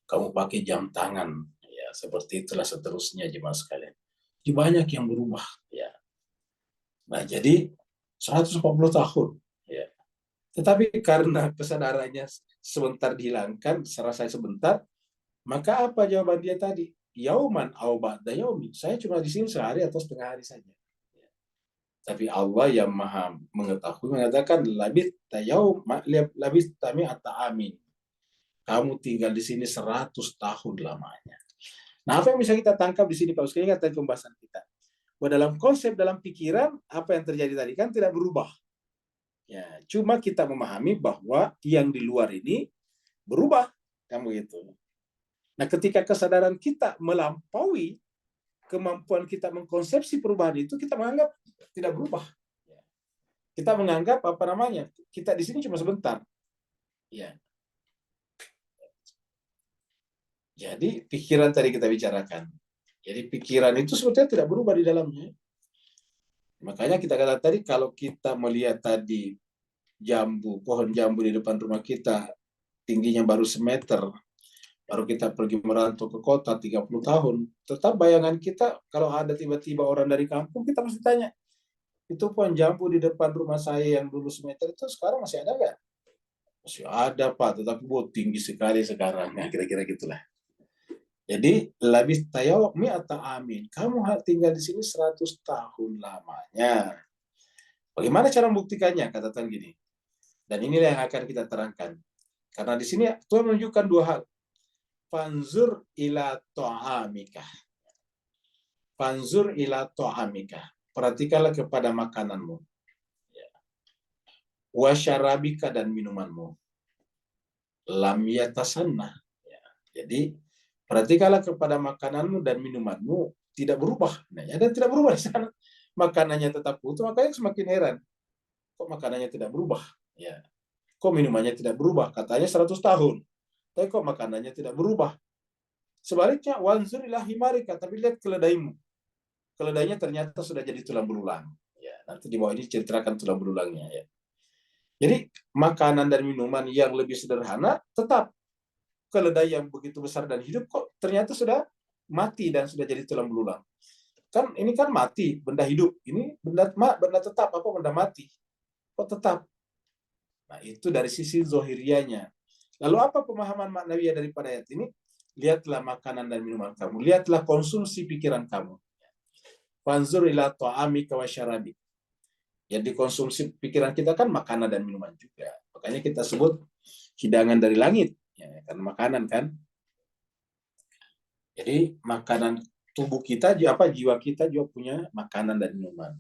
[SPEAKER 1] Kamu pakai jam tangan. Ya, seperti itulah seterusnya jemaah sekalian. Jadi banyak yang berubah. Ya. Nah, jadi 140 tahun. Ya. Tetapi karena kesadarannya sebentar dihilangkan, serasa sebentar, maka apa jawaban dia tadi? Yauman au ba'da yaumi. Saya cuma di sini sehari atau setengah hari saja. Tapi Allah yang maha mengetahui mengatakan labis tami amin. Kamu tinggal di sini 100 tahun lamanya. Nah, apa yang bisa kita tangkap di sini Pak Ustaz? Ingat tadi pembahasan kita. Bahwa dalam konsep, dalam pikiran, apa yang terjadi tadi kan tidak berubah. Ya, cuma kita memahami bahwa yang di luar ini berubah, kan begitu. Nah, ketika kesadaran kita melampaui kemampuan kita mengkonsepsi perubahan itu, kita menganggap tidak berubah. Kita menganggap apa namanya? Kita di sini cuma sebentar. Ya. Jadi pikiran tadi kita bicarakan. Jadi pikiran itu sebetulnya tidak berubah di dalamnya. Makanya kita kata tadi kalau kita melihat tadi jambu, pohon jambu di depan rumah kita tingginya baru semeter, baru kita pergi merantau ke kota 30 tahun, tetap bayangan kita kalau ada tiba-tiba orang dari kampung, kita mesti tanya, itu pohon jambu di depan rumah saya yang dulu semeter itu sekarang masih ada nggak? Masih ada Pak, tetapi tinggi sekali sekarang. Nah, kira-kira gitulah. Jadi labis tayawak mi'ata amin. Kamu tinggal di sini 100 tahun lamanya. Bagaimana cara membuktikannya? Kata Tuhan gini. Dan inilah yang akan kita terangkan. Karena di sini Tuhan menunjukkan dua hal. Fanzur ila ta'amika. Fanzur ila ta'amika. Perhatikanlah kepada makananmu. Wasyarabika dan minumanmu. Lam yatasanna. Jadi perhatikanlah kepada makananmu dan minumanmu tidak berubah. Nah, ya, dan tidak berubah di sana. Makanannya tetap utuh, makanya semakin heran. Kok makanannya tidak berubah? Ya. Kok minumannya tidak berubah? Katanya 100 tahun. Tapi kok makanannya tidak berubah? Sebaliknya, wanzur ila himarika, tapi lihat keledaimu. Keledainya ternyata sudah jadi tulang belulang. Ya, nanti di bawah ini ceritakan tulang belulangnya. Ya. Jadi makanan dan minuman yang lebih sederhana tetap. Keledai yang begitu besar dan hidup kok ternyata sudah mati dan sudah jadi tulang belulang. Kan ini kan mati, benda hidup. Ini benda tetap, apa benda mati? Kok tetap? Nah, itu dari sisi zohirianya. Lalu apa pemahaman maknawiyah daripada ayat ini? Lihatlah makanan dan minuman kamu. Lihatlah konsumsi pikiran kamu. Fanzur ila ta'amika wa syarabik. Yang dikonsumsi pikiran kita kan makanan dan minuman juga. Makanya kita sebut hidangan dari langit. Ya, karena makanan kan. Jadi makanan tubuh kita, jiwa kita juga punya makanan dan minuman.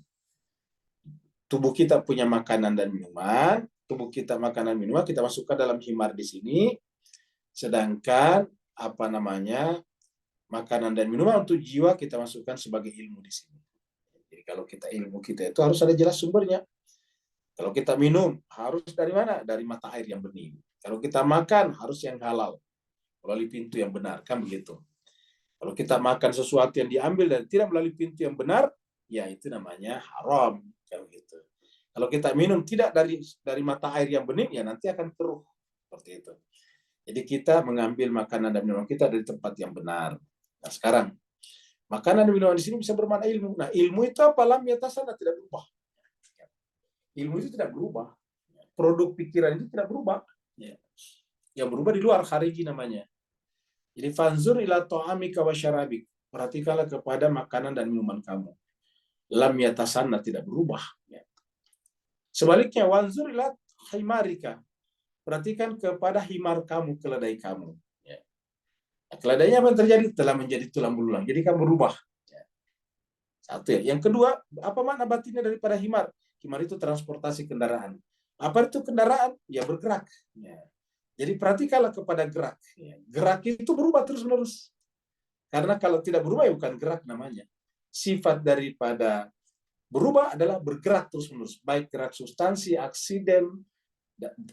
[SPEAKER 1] Tubuh kita punya makanan dan minuman, tubuh kita makanan dan minuman kita masukkan dalam himar di sini. Sedangkan apa namanya? Makanan dan minuman untuk jiwa kita masukkan sebagai ilmu di sini. Jadi kalau kita ilmu kita itu harus ada jelas sumbernya. Kalau kita minum harus dari mana? Dari mata air yang bening. Kalau kita makan harus yang halal melalui pintu yang benar, kan begitu. Kalau kita makan sesuatu yang diambil dan tidak melalui pintu yang benar, ya itu namanya haram, kan begitu. Kalau kita minum tidak dari mata air yang bening, ya nanti akan keruh, seperti itu. Jadi kita mengambil makanan dan minuman kita dari tempat yang benar. Nah sekarang, makanan dan minuman di sini bisa bermakna ilmu. Nah ilmu itu apa? Lam yatasana, tidak berubah. Ilmu itu tidak berubah. Produk pikiran itu tidak berubah. Yang berubah di luar, khariji namanya. Jadi fanzur ila ta'amika wa syarabik. Perhatikanlah kepada makanan dan minuman kamu. Lam yatasanna, tidak berubah. Sebaliknya, wanzur ila himarika. Perhatikan kepada himar kamu, keledai kamu. Keledainya apa yang terjadi? Telah menjadi tulang belulang. Jadi kamu berubah. Satu ya. Yang kedua, apa makna batinnya daripada himar? Himar itu transportasi kendaraan. Apa itu kendaraan? Ya bergerak. Jadi perhatikanlah kepada gerak. Gerak itu berubah terus-menerus. Karena kalau tidak berubah ya bukan gerak namanya. Sifat daripada berubah adalah bergerak terus-menerus. Baik gerak substansi, aksiden,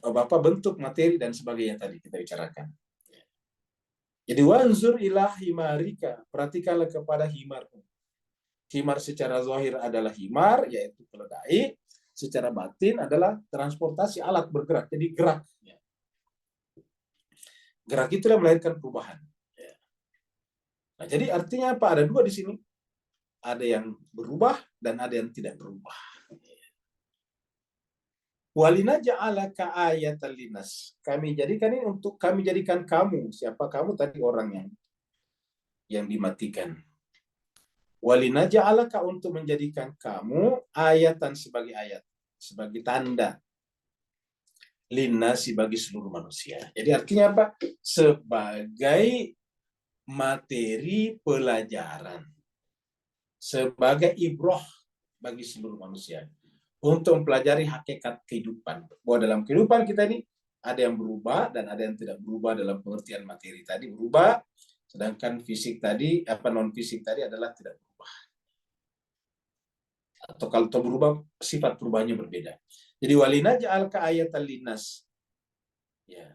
[SPEAKER 1] bentuk, materi, dan sebagainya tadi kita bicarakan. Jadi wanzur ila himarika. Perhatikanlah kepada himarmu. Himar secara zahir adalah himar, yaitu keledai. Secara batin adalah transportasi alat bergerak. Jadi gerak. Gerak itu yang melahirkan perubahan. Nah, jadi artinya apa? Ada dua di sini. Ada yang berubah dan ada yang tidak berubah. Walina ja'alaka ayatan linas. Kami jadikan ini untuk kami jadikan kamu. Siapa kamu tadi? Orang yang dimatikan. Walina ja'alaka, untuk menjadikan kamu ayatan, sebagai ayat, sebagai tanda. Linasi, bagi seluruh manusia. Jadi artinya apa? Sebagai materi pelajaran, sebagai ibrah bagi seluruh manusia, untuk mempelajari hakikat kehidupan. Bahwa dalam kehidupan kita ini ada yang berubah dan ada yang tidak berubah. Dalam pengertian materi tadi berubah, sedangkan fisik tadi, non fisik tadi adalah tidak berubah. Atau kalau berubah, sifat perubahannya berbeda. Jadi walina ja'alka ayatan linnas. Ya.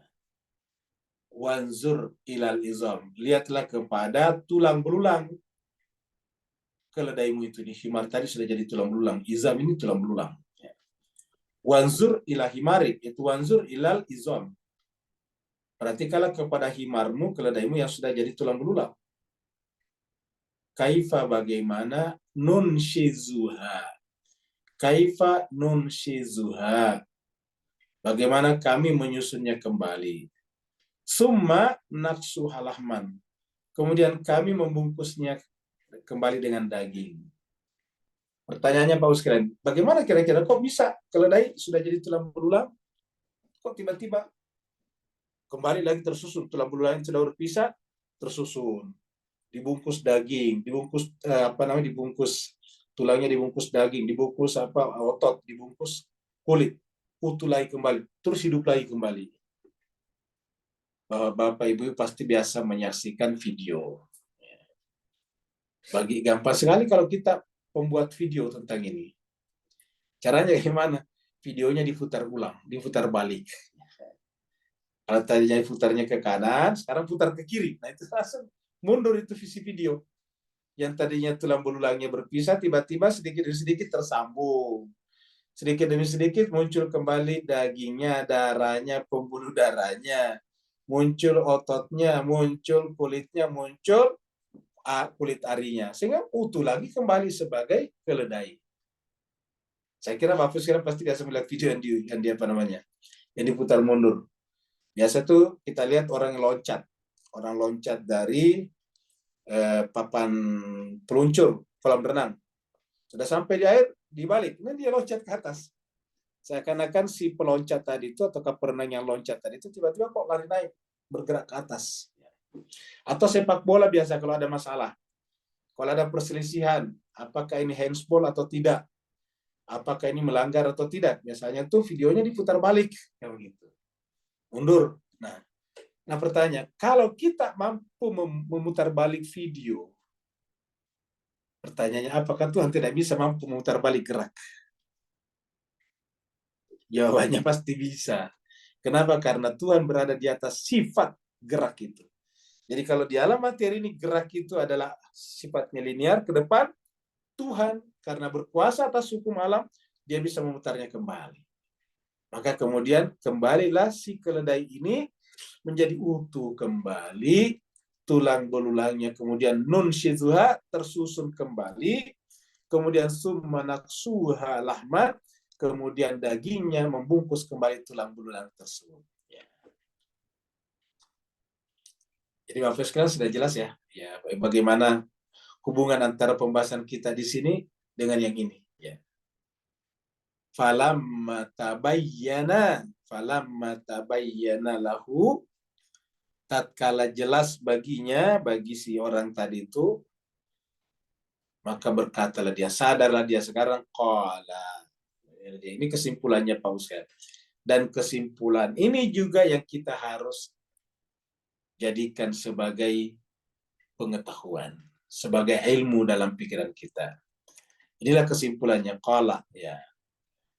[SPEAKER 1] Wanzur ilal izam. Lihatlah kepada tulang belulang. Keledaimu itu di himar tadi sudah jadi tulang belulang. Izam ini tulang belulang. Wanzur ila himarik, itu wanzur ilal izam. Perhatikanlah kepada himarmu, keledaimu yang sudah jadi tulang belulang. Kaifa, bagaimana, nun shizuha. Kaifa nun shizuha. Bagaimana kami menyusunnya kembali. Summa naksu halahman. Kemudian kami membungkusnya kembali dengan daging. Pertanyaannya Pak sekalian, bagaimana kira-kira kok bisa keledai sudah jadi tulang belulang, kok tiba-tiba kembali lagi tersusun, tulang belulang yang sudah berpisah tersusun, dibungkus daging, dibungkus dibungkus tulangnya, dibungkus daging, dibungkus otot, dibungkus kulit, utuh lagi kembali, terus hidup lagi kembali. Bapak Ibu pasti biasa menyaksikan video. Bagi gampang sekali kalau kita membuat video tentang ini. Caranya gimana? Videonya diputar ulang, diputar balik. Kalau tadinya putarnya ke kanan, sekarang putar ke kiri. Nah itu langsung mundur itu visi video. Yang tadinya tulang belulangnya berpisah, tiba-tiba sedikit demi sedikit tersambung. Sedikit demi sedikit muncul kembali dagingnya, darahnya, pembuluh darahnya. Muncul ototnya, muncul kulitnya, muncul kulit arinya. Sehingga utuh lagi kembali sebagai keledai. Saya kira Bapak sekarang pasti biasa melihat video yang diputar mundur. Biasa tuh kita lihat orang loncat dari papan peluncur kolam renang. Sudah sampai di air, dibalik, ini dia loncat ke atas. Seakan-akan si peloncat tadi itu atau perenang yang loncat tadi itu tiba-tiba kok lari naik, bergerak ke atas. Atau sepak bola biasa kalau ada masalah, kalau ada perselisihan, apakah ini handsball atau tidak, apakah ini melanggar atau tidak, biasanya tuh videonya diputar balik, kayak begitu, mundur. Nah pertanyaan, kalau kita mampu memutar balik video, pertanyaannya apakah Tuhan tidak bisa mampu memutar balik gerak? Jawabannya pasti bisa. Kenapa? Karena Tuhan berada di atas sifat gerak itu. Jadi kalau di alam materi ini gerak itu adalah sifatnya linear ke depan, Tuhan karena berkuasa atas hukum alam, dia bisa memutarnya kembali. Maka kemudian kembalilah si keledai ini menjadi utuh kembali, tulang belulangnya, kemudian nunshizuha tersusun kembali, kemudian summa naksuha lahman, kemudian dagingnya membungkus kembali tulang belulang tersebut. Ya. Jadi Bapak sekalian sudah jelas ya, ya bagaimana hubungan antara pembahasan kita di sini dengan yang ini. Ya. Falamma tabayyana lahu, tatkala jelas baginya, bagi si orang tadi itu, maka berkatalah dia, sadarlah dia sekarang, qala. Ini kesimpulannya Pak Ustaz. Dan kesimpulan ini juga yang kita harus jadikan sebagai pengetahuan, sebagai ilmu dalam pikiran kita. Inilah kesimpulannya, qala, ya.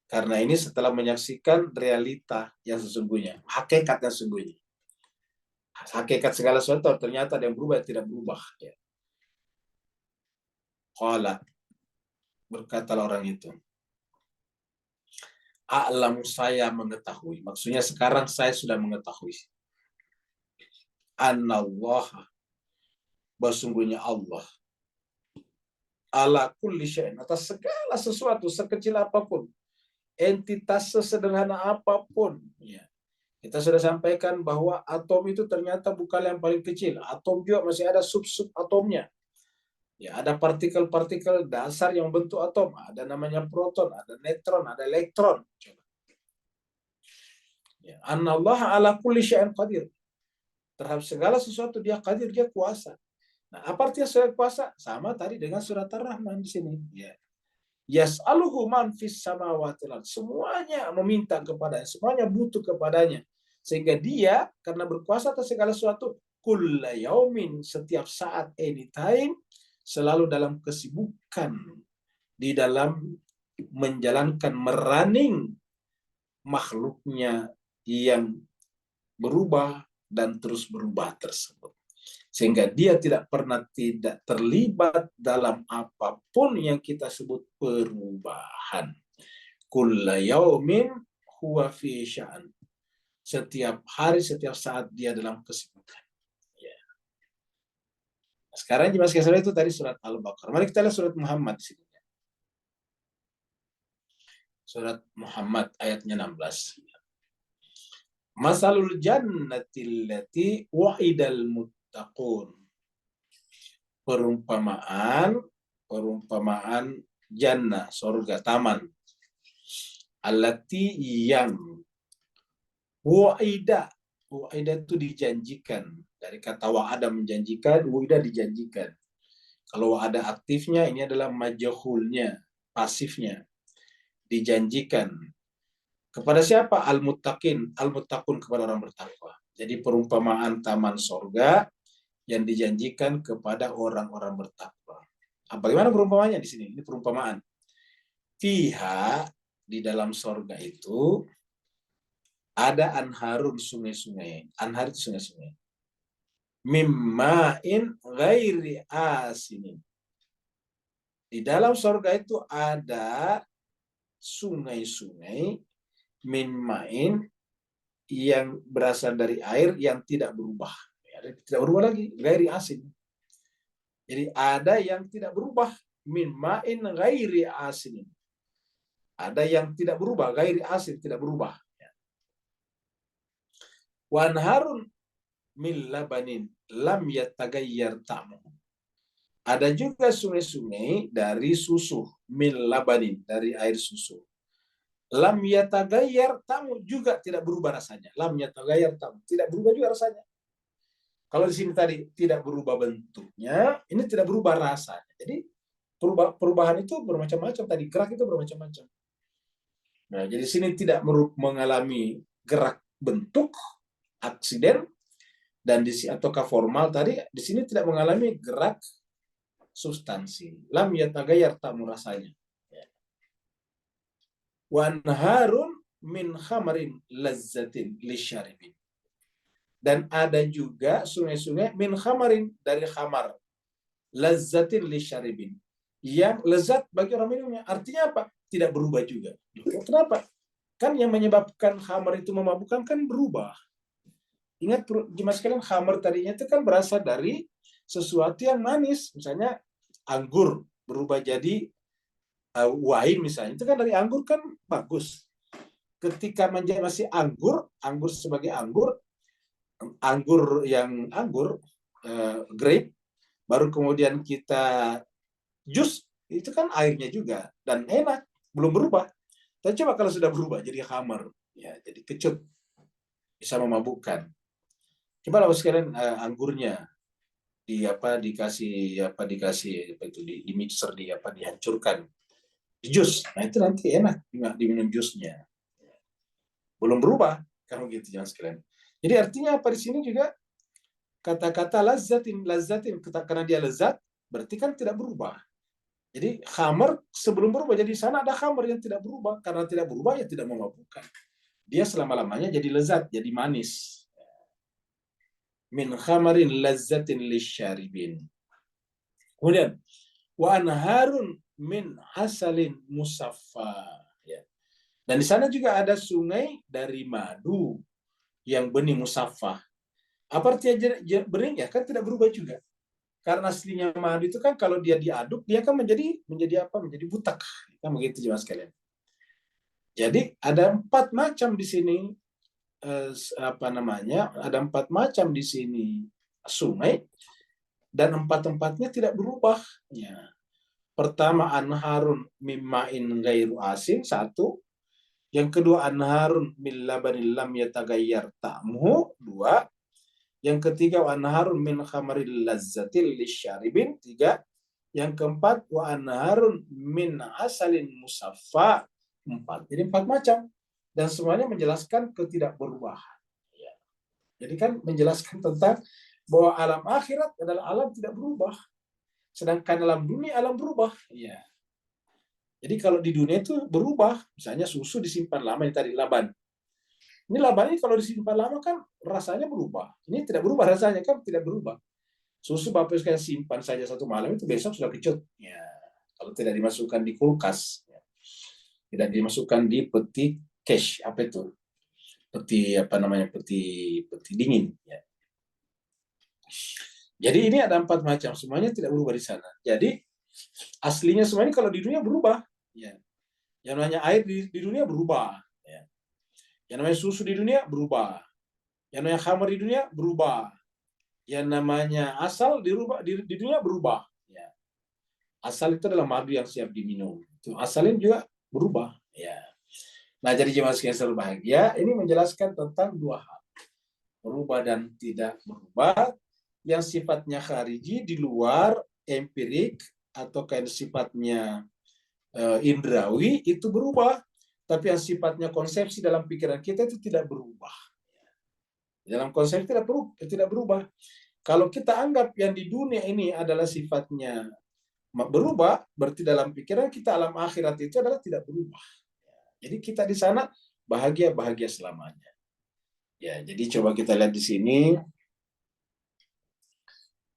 [SPEAKER 1] Karena ini setelah menyaksikan realita yang sesungguhnya, hakikat yang sesungguhnya. Hakikat segala sesuatu ternyata ada yang berubah, tidak berubah. Ya. Qala, berkatalah orang itu, a'lamu, saya mengetahui. Maksudnya sekarang saya sudah mengetahui. Anallah, bahwa Allah ala kulli syai'in, atas segala sesuatu, sekecil apapun, entitas sesederhana apapun. Ya. Kita sudah sampaikan bahwa atom itu ternyata bukan yang paling kecil. Atom juga masih ada sub-sub atomnya. Ya, ada partikel-partikel dasar yang bentuk atom. Ada namanya proton, ada neutron, ada elektron. Ya. Anallah ala kulli syai'in qadir. Terhadap segala sesuatu dia qadir, dia kuasa. Nah, apa artinya saya kuasa? Sama tadi dengan surat Ar-Rahman di sini. Ya. Yas'aluhu man fis samawati wal ardh. Semuanya meminta kepadanya, semuanya butuh kepadanya. Sehingga dia karena berkuasa atas segala sesuatu, kulla yaumin, setiap saat, anytime, selalu dalam kesibukan di dalam menjalankan, merunning makhluknya yang berubah dan terus berubah tersebut. Sehingga dia tidak pernah tidak terlibat dalam apapun yang kita sebut perubahan. Kulla yaumin huwa fi sya'an. Setiap hari, setiap saat dia dalam kesibukan. Ya. Sekarang jemaah sekalian itu tadi surat Al-Baqarah. Mari kita lihat surat Muhammad di sini. Surat Muhammad ayatnya 16. Masalul jannatil lati wa'idal muttaqun. Perumpamaan jannah, surga, taman. Allati yang wa'ida itu dijanjikan. Dari kata wa'ada menjanjikan, wa'ida dijanjikan. Kalau wa'ada aktifnya, ini adalah majhulnya, pasifnya. Dijanjikan. Kepada siapa? Al-muttaqin. Al-muttaqun, kepada orang bertakwa. Jadi perumpamaan taman surga yang dijanjikan kepada orang-orang bertakwa. Bagaimana perumpamaannya di sini? Ini perumpamaan. Fiha, di dalam surga itu ada anharun, sungai-sungai. Anhar itu sungai-sungai. Mimma'in ghairi asinin. Di dalam surga itu ada sungai-sungai mimma'in yang berasal dari air yang tidak berubah. Tidak berubah lagi, ghairi asin. Jadi ada yang tidak berubah, mimma'in ghairi asinin. Ada yang tidak berubah, ghairi asin, tidak berubah. Wanharun min labanin lam yatagayyar ta'muhu. Ada juga sungai-sungai dari susu, min labanin, dari air susu. Lam yatagayyar ta'mu, juga tidak berubah rasanya. Lam yatagayyar ta'mu, tidak berubah juga rasanya. Kalau di sini tadi tidak berubah bentuknya, ini tidak berubah rasanya. Jadi perubahan itu bermacam-macam. Tadi gerak itu bermacam-macam. Nah, jadi sini tidak mengalami gerak bentuk, aksiden, dan di sini ataukah formal tadi, di sini tidak mengalami gerak substansi. Lam yatagayyar ta'mu, rasanya. Wanharun min khamarin lazzatin lisyaribin. Dan ada juga sungai-sungai min khamarin, dari khamar, lazzatin lisyaribin, yang lezat bagi orang minumnya. Artinya apa? Tidak berubah juga. Kenapa? Kan yang menyebabkan khamar itu memabukkan kan berubah.
[SPEAKER 2] Ingat jemaah sekalian, khamar tadinya itu kan berasal dari sesuatu yang manis. Misalnya anggur berubah jadi wine misalnya. Itu kan dari anggur kan bagus. Ketika menjadi masih anggur, anggur sebagai anggur, anggur yang anggur, grape, baru kemudian kita jus, itu kan airnya juga. Dan enak, belum berubah. Tapi coba kalau sudah berubah jadi khamar, ya, jadi kecut, bisa memabukkan. Coba kalau sekalian anggurnya dikasih apa itu di mixer dihancurkan di jus, nah itu nanti enak diminum jusnya, belum berubah kamu gitu jangan sekalian. Jadi artinya apa di sini juga kata-kata lazatin karena dia lezat berarti kan tidak berubah. Jadi khamar sebelum berubah, jadi di sana ada khamar yang tidak berubah, karena tidak berubah ya tidak memabukkan, dia selama-lamanya jadi lezat, jadi manis. Min khamarin lazzatin lisyaribin. Kemudian wa anharun min asalin musaffa, ya. Dan di sana juga ada sungai dari madu yang benih musaffah. Apa artinya benihnya? Kan tidak berubah juga. Karena aslinya madu itu kan kalau dia diaduk dia kan menjadi apa? Menjadi butak. Kan begitu jemaah sekalian. Jadi ada 4 macam di sini ada 4 macam di sini sungai, dan 4-empatnya tidak berubah. Ya. Pertama, anharun mimma'in ghairu asin, 1. Yang kedua, anharun min labanil lam yataghayyar ta'muhu, 2. Yang ketiga, wa anharun min khamaril lazzatil lisyaribin, 3. Yang keempat, wa anharun min asalin musaffa, 4. Jadi 4 macam. Dan semuanya menjelaskan ketidakberubahan. Ya. Jadi kan menjelaskan tentang bahwa alam akhirat adalah alam tidak berubah. Sedangkan alam dunia alam berubah. Ya. Jadi kalau di dunia itu berubah. Misalnya susu disimpan lama, yang tadi laban. Ini laban ini kalau disimpan lama kan rasanya berubah. Ini tidak berubah rasanya, kan tidak berubah. Susu Bapak sekalian simpan saja 1 malam itu besok sudah kecut. Ya. Kalau tidak dimasukkan di kulkas. Ya. Tidak dimasukkan di peti cash, apa itu? Peti dingin. Ya. Jadi ini ada 4 macam, semuanya tidak berubah di sana. Jadi aslinya semuanya kalau di dunia berubah. Ya. Yang namanya air di dunia berubah. Ya. Yang namanya susu di dunia berubah. Yang namanya khamar di dunia berubah. Yang namanya asal di dunia berubah. Ya. Asal itu adalah madu yang siap diminum. Itu asalnya juga berubah. Ya. Nah, jadi jemaah sekalian berbahagia, ini menjelaskan tentang 2 hal. Berubah dan tidak berubah, yang sifatnya khariji di luar empirik atau kayak sifatnya indrawi itu berubah, tapi yang sifatnya konsepsi dalam pikiran kita itu tidak berubah. Dalam konsep tidak berubah. Kalau kita anggap yang di dunia ini adalah sifatnya berubah, berarti dalam pikiran kita alam akhirat itu adalah tidak berubah. Jadi kita di sana bahagia selamanya. Ya, jadi coba kita lihat di sini.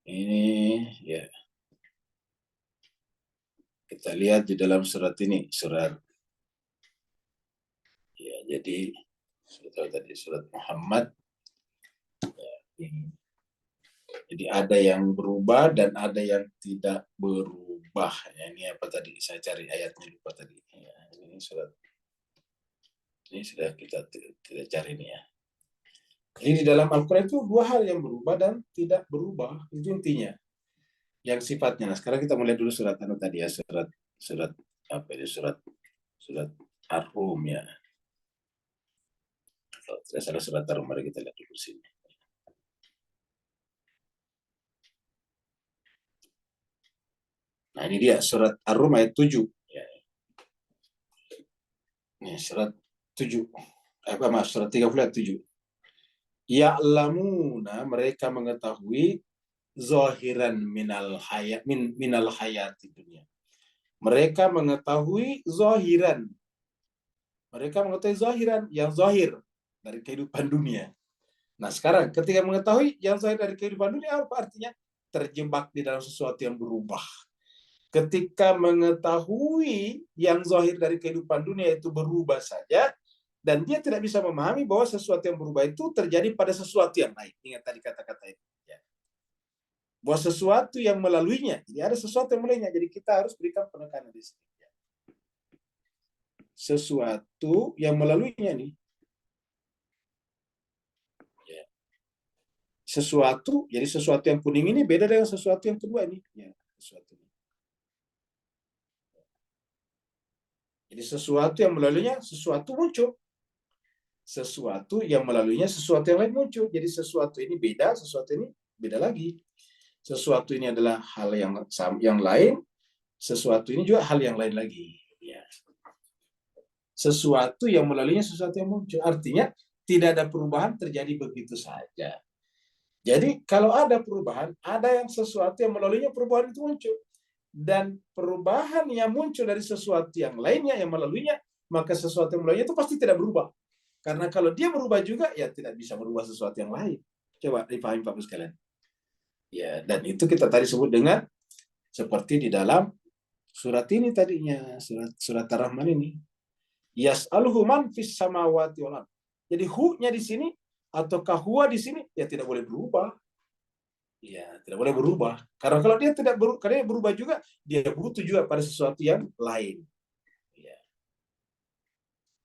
[SPEAKER 2] Ini ya. Kita lihat di dalam surat ini, surat ya, jadi surat Muhammad. Ya, ini. Jadi ada yang berubah dan ada yang tidak berubah. Ya, ini apa tadi? Saya cari ayatnya lupa tadi. Ya, ini surat. Ini sudah kita tidak cari ini ya. Ini di dalam Al-Quran itu 2 hal yang berubah dan tidak berubah. Itu intinya. Yang sifatnya. Nah, sekarang kita mulai dulu surat tadi ya, surat apa ini, surat Ar-Rum ya. Kalau tidak salah surat Ar-Rum, mari kita lihat dulu sini. Nah, ini dia surat Ar-Rum ayat 7 ya. Ini surat 7. Surat 30 ayat 7. Ya'lamuna, mereka mengetahui zahiran minal hayati dunia. Mereka mengetahui zahiran. Mereka mengetahui zahiran, yang zahir dari kehidupan dunia. Nah, sekarang ketika mengetahui yang zahir dari kehidupan dunia, apa artinya? Terjebak di dalam sesuatu yang berubah. Ketika mengetahui yang zahir dari kehidupan dunia itu berubah saja, Dan dia tidak bisa memahami bahwa sesuatu yang berubah itu terjadi pada sesuatu yang lain. Ingat tadi kata-kata itu. Ya. Bahwa sesuatu yang melaluinya. Jadi ada sesuatu yang melaluinya. Jadi kita harus berikan penekanan di sini. Ya. Sesuatu yang melaluinya nih. Ya. Sesuatu, jadi sesuatu yang kuning ini beda dengan sesuatu yang kedua ini. Ya, sesuatu ini. Jadi sesuatu yang melaluinya, sesuatu muncul. Sesuatu yang melaluinya, sesuatu yang lain muncul. Jadi sesuatu ini beda, sesuatu ini beda lagi. Sesuatu ini adalah hal yang lain, sesuatu ini juga hal yang lain lagi. Ya. Sesuatu yang melaluinya, sesuatu yang muncul. Artinya tidak ada perubahan terjadi begitu saja. Jadi kalau ada perubahan, ada yang sesuatu yang melaluinya perubahan itu muncul. Dan perubahan yang muncul dari sesuatu yang lainnya yang melaluinya, maka sesuatu yang melaluinya itu pasti tidak berubah. Karena kalau dia berubah juga, ya tidak bisa berubah sesuatu yang lain. Coba dipahami Bapak sekalian. Ya, dan itu kita tadi sebut dengan seperti di dalam surat ini tadinya, surat Ar-Rahman ini. Yas'aluhu man fis samawati wal ardh. Jadi hu-nya di sini ataukah huwa di sini ya tidak boleh berubah. Ya, tidak boleh berubah. Karena kalau dia tidak berubah juga, dia butuh juga pada sesuatu yang lain. Ya.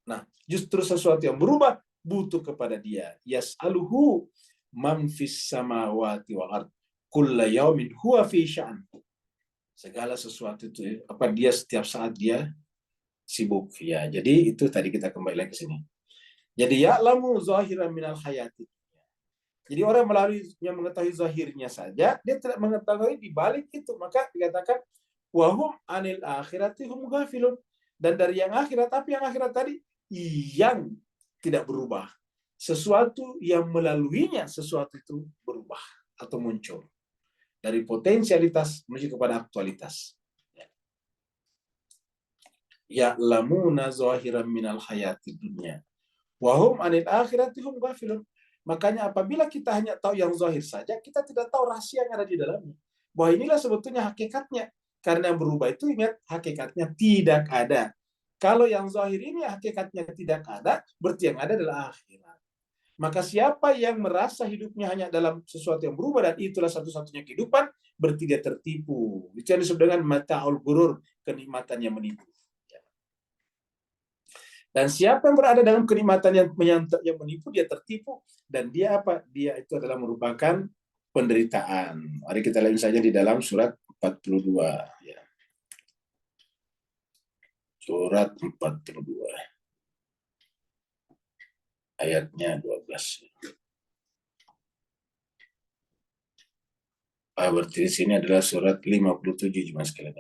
[SPEAKER 2] Nah, justru sesuatu yang berubah butuh kepada dia. Yas'aluhu man fis samawati wal ardh. Kulla yaumin huwa fi sya'an. Segala sesuatu itu apa dia setiap saat dia sibuk. Ya, jadi itu tadi kita kembali lagi ke sini. Jadi ya'lamu zahiran minal hayati. Jadi orang melalui yang mengetahui zahirnya saja, dia tidak mengetahui di balik itu. Maka dikatakan wahum anil akhirati hum ghafilun. Dan dari yang akhirat, tapi yang akhirat tadi yang tidak berubah. Sesuatu yang melaluinya, sesuatu itu berubah atau muncul. Dari potensialitas menuju kepada aktualitas. Ya'lamuna zahiran minal hayati dunya. Wahum anil akhirati hum ghafilun. Makanya apabila kita hanya tahu yang zahir saja, kita tidak tahu rahasia yang ada di dalamnya. Bahwa inilah sebetulnya hakikatnya. Karena yang berubah itu ingat, hakikatnya tidak ada. Kalau yang zahir ini hakikatnya tidak ada, berarti yang ada adalah akhirat. Maka siapa yang merasa hidupnya hanya dalam sesuatu yang berubah dan itulah satu-satunya kehidupan, berarti dia tertipu. Itu yang disebut dengan mata'ul ghurur, kenikmatan yang menipu. Dan siapa yang berada dalam kenikmatan yang menipu, dia tertipu. Dan dia apa? Dia itu adalah merupakan penderitaan. Mari kita lihat saja di dalam surat 42. Ya. Surat 42. Ayatnya 12. Berarti di sini adalah surat 57 jemaah sekalian.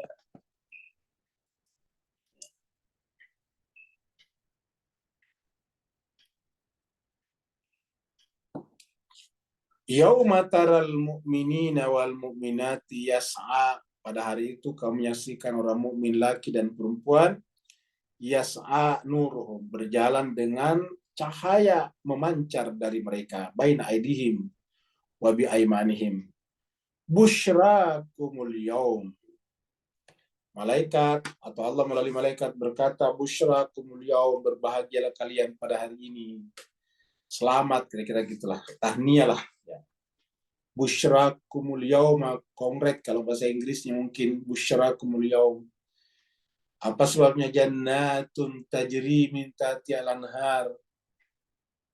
[SPEAKER 2] Yauma taral mu'minina wal mu'minati yas'a. Pada hari itu kamu menyaksikan orang mukmin laki dan perempuan yas'a nuruhum, berjalan dengan cahaya memancar dari mereka, baina aidihim wa bi aimanihim. Busyrakumul yaum. Malaikat atau Allah melalui malaikat berkata, busyrakumul yaum, berbahagialah kalian pada hari ini. Selamat, kira-kira gitulah. Tahnialah. Ya. Busyrakumul yauma, kongret kalau bahasa Inggrisnya mungkin busyrakumul yaum. Apa sebabnya? Jannatun tajri min tahtiha al-anhar.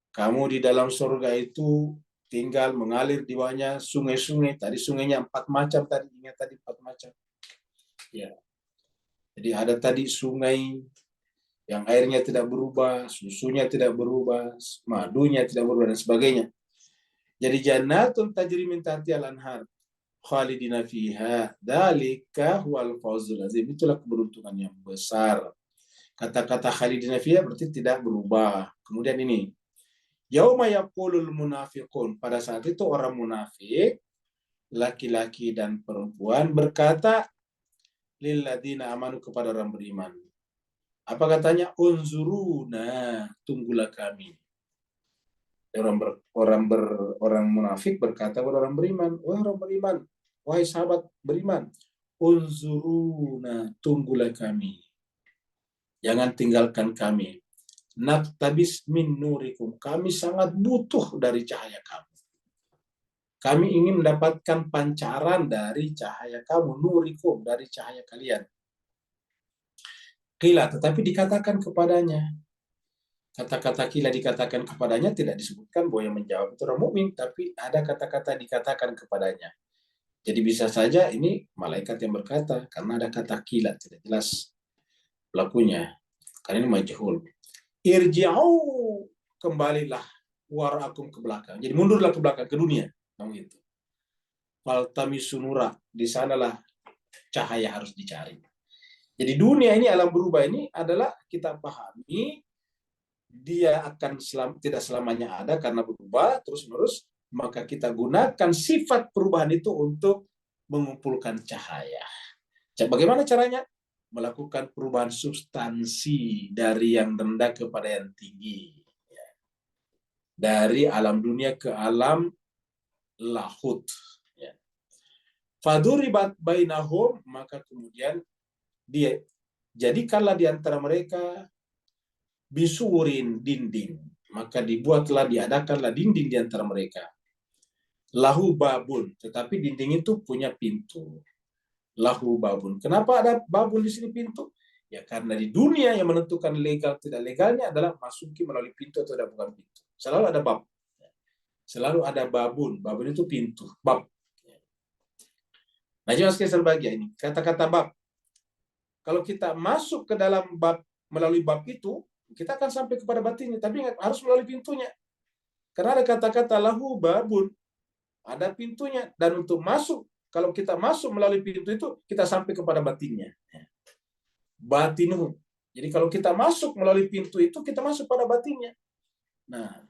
[SPEAKER 2] Kamu di dalam surga itu tinggal mengalir di bawahnya sungai-sungai. Tadi sungainya 4 macam tadi, ingat tadi 4 macam. Ya. Jadi ada tadi sungai yang airnya tidak berubah, susunya tidak berubah, madunya tidak berubah dan sebagainya. Jadi jannatun tajri min tahtiha al-anhar khalidina fiha dzalika huwal fawzul azim. Itulah keberuntungan yang besar. Kata-kata khalidina fiha berarti tidak berubah. Kemudian ini yauma yaqulul munafiqun, pada saat itu orang munafik laki-laki dan perempuan berkata lilladzina amanu, kepada orang beriman. Apa katanya? Unzuruna, tunggulah kami. Orang munafik berkata kepada orang beriman, wahai orang beriman, wahai sahabat beriman, unzuruna, tunggulah kami. Jangan tinggalkan kami. naktabis min nurikum. Kami sangat butuh dari cahaya kamu. Kami ingin mendapatkan pancaran dari cahaya kamu, nurikum, dari cahaya kalian. Qila, tetapi dikatakan kepadanya. Kata-kata qila dikatakan kepadanya tidak disebutkan bahwa yang menjawab itu orang mukmin, tapi ada kata-kata dikatakan kepadanya. Jadi bisa saja ini malaikat yang berkata, karena ada kata qila, tidak jelas pelakunya. Karena ini majhul. Irji'u, kembalilah wara'akum ke belakang. Jadi mundurlah ke belakang, ke dunia. Gitu. Faltamisu nura, di sanalah cahaya harus dicari. Jadi dunia ini, alam berubah ini adalah kita pahami dia akan tidak selamanya ada karena berubah terus-menerus, maka kita gunakan sifat perubahan itu untuk mengumpulkan cahaya. Bagaimana caranya? Melakukan perubahan substansi dari yang rendah kepada yang tinggi. Dari alam dunia ke alam lahut. Faduribat bainahum, maka kemudian dia jadikanlah di antara mereka bisurin, dinding. Maka diadakanlah dinding di antara mereka. Lahu babun, tetapi dinding itu punya pintu. Lahu babun. Kenapa ada babun di sini, pintu? Ya karena di dunia yang menentukan legal tidak legalnya adalah masuki melalui pintu atau bukan pintu. Selalu ada bab. Selalu ada babun. Babun itu pintu, bab. Nah, jelas bahagia ini. Kata-kata bab. Kalau kita masuk ke dalam bab melalui bab itu, kita akan sampai kepada batinnya, tapi harus melalui pintunya. Karena ada kata-kata lahu babun, ada pintunya, dan untuk masuk, kalau kita masuk melalui pintu itu, kita sampai kepada batinnya. Batinuh. Jadi kalau kita masuk melalui pintu itu, kita masuk pada batinnya. Nah,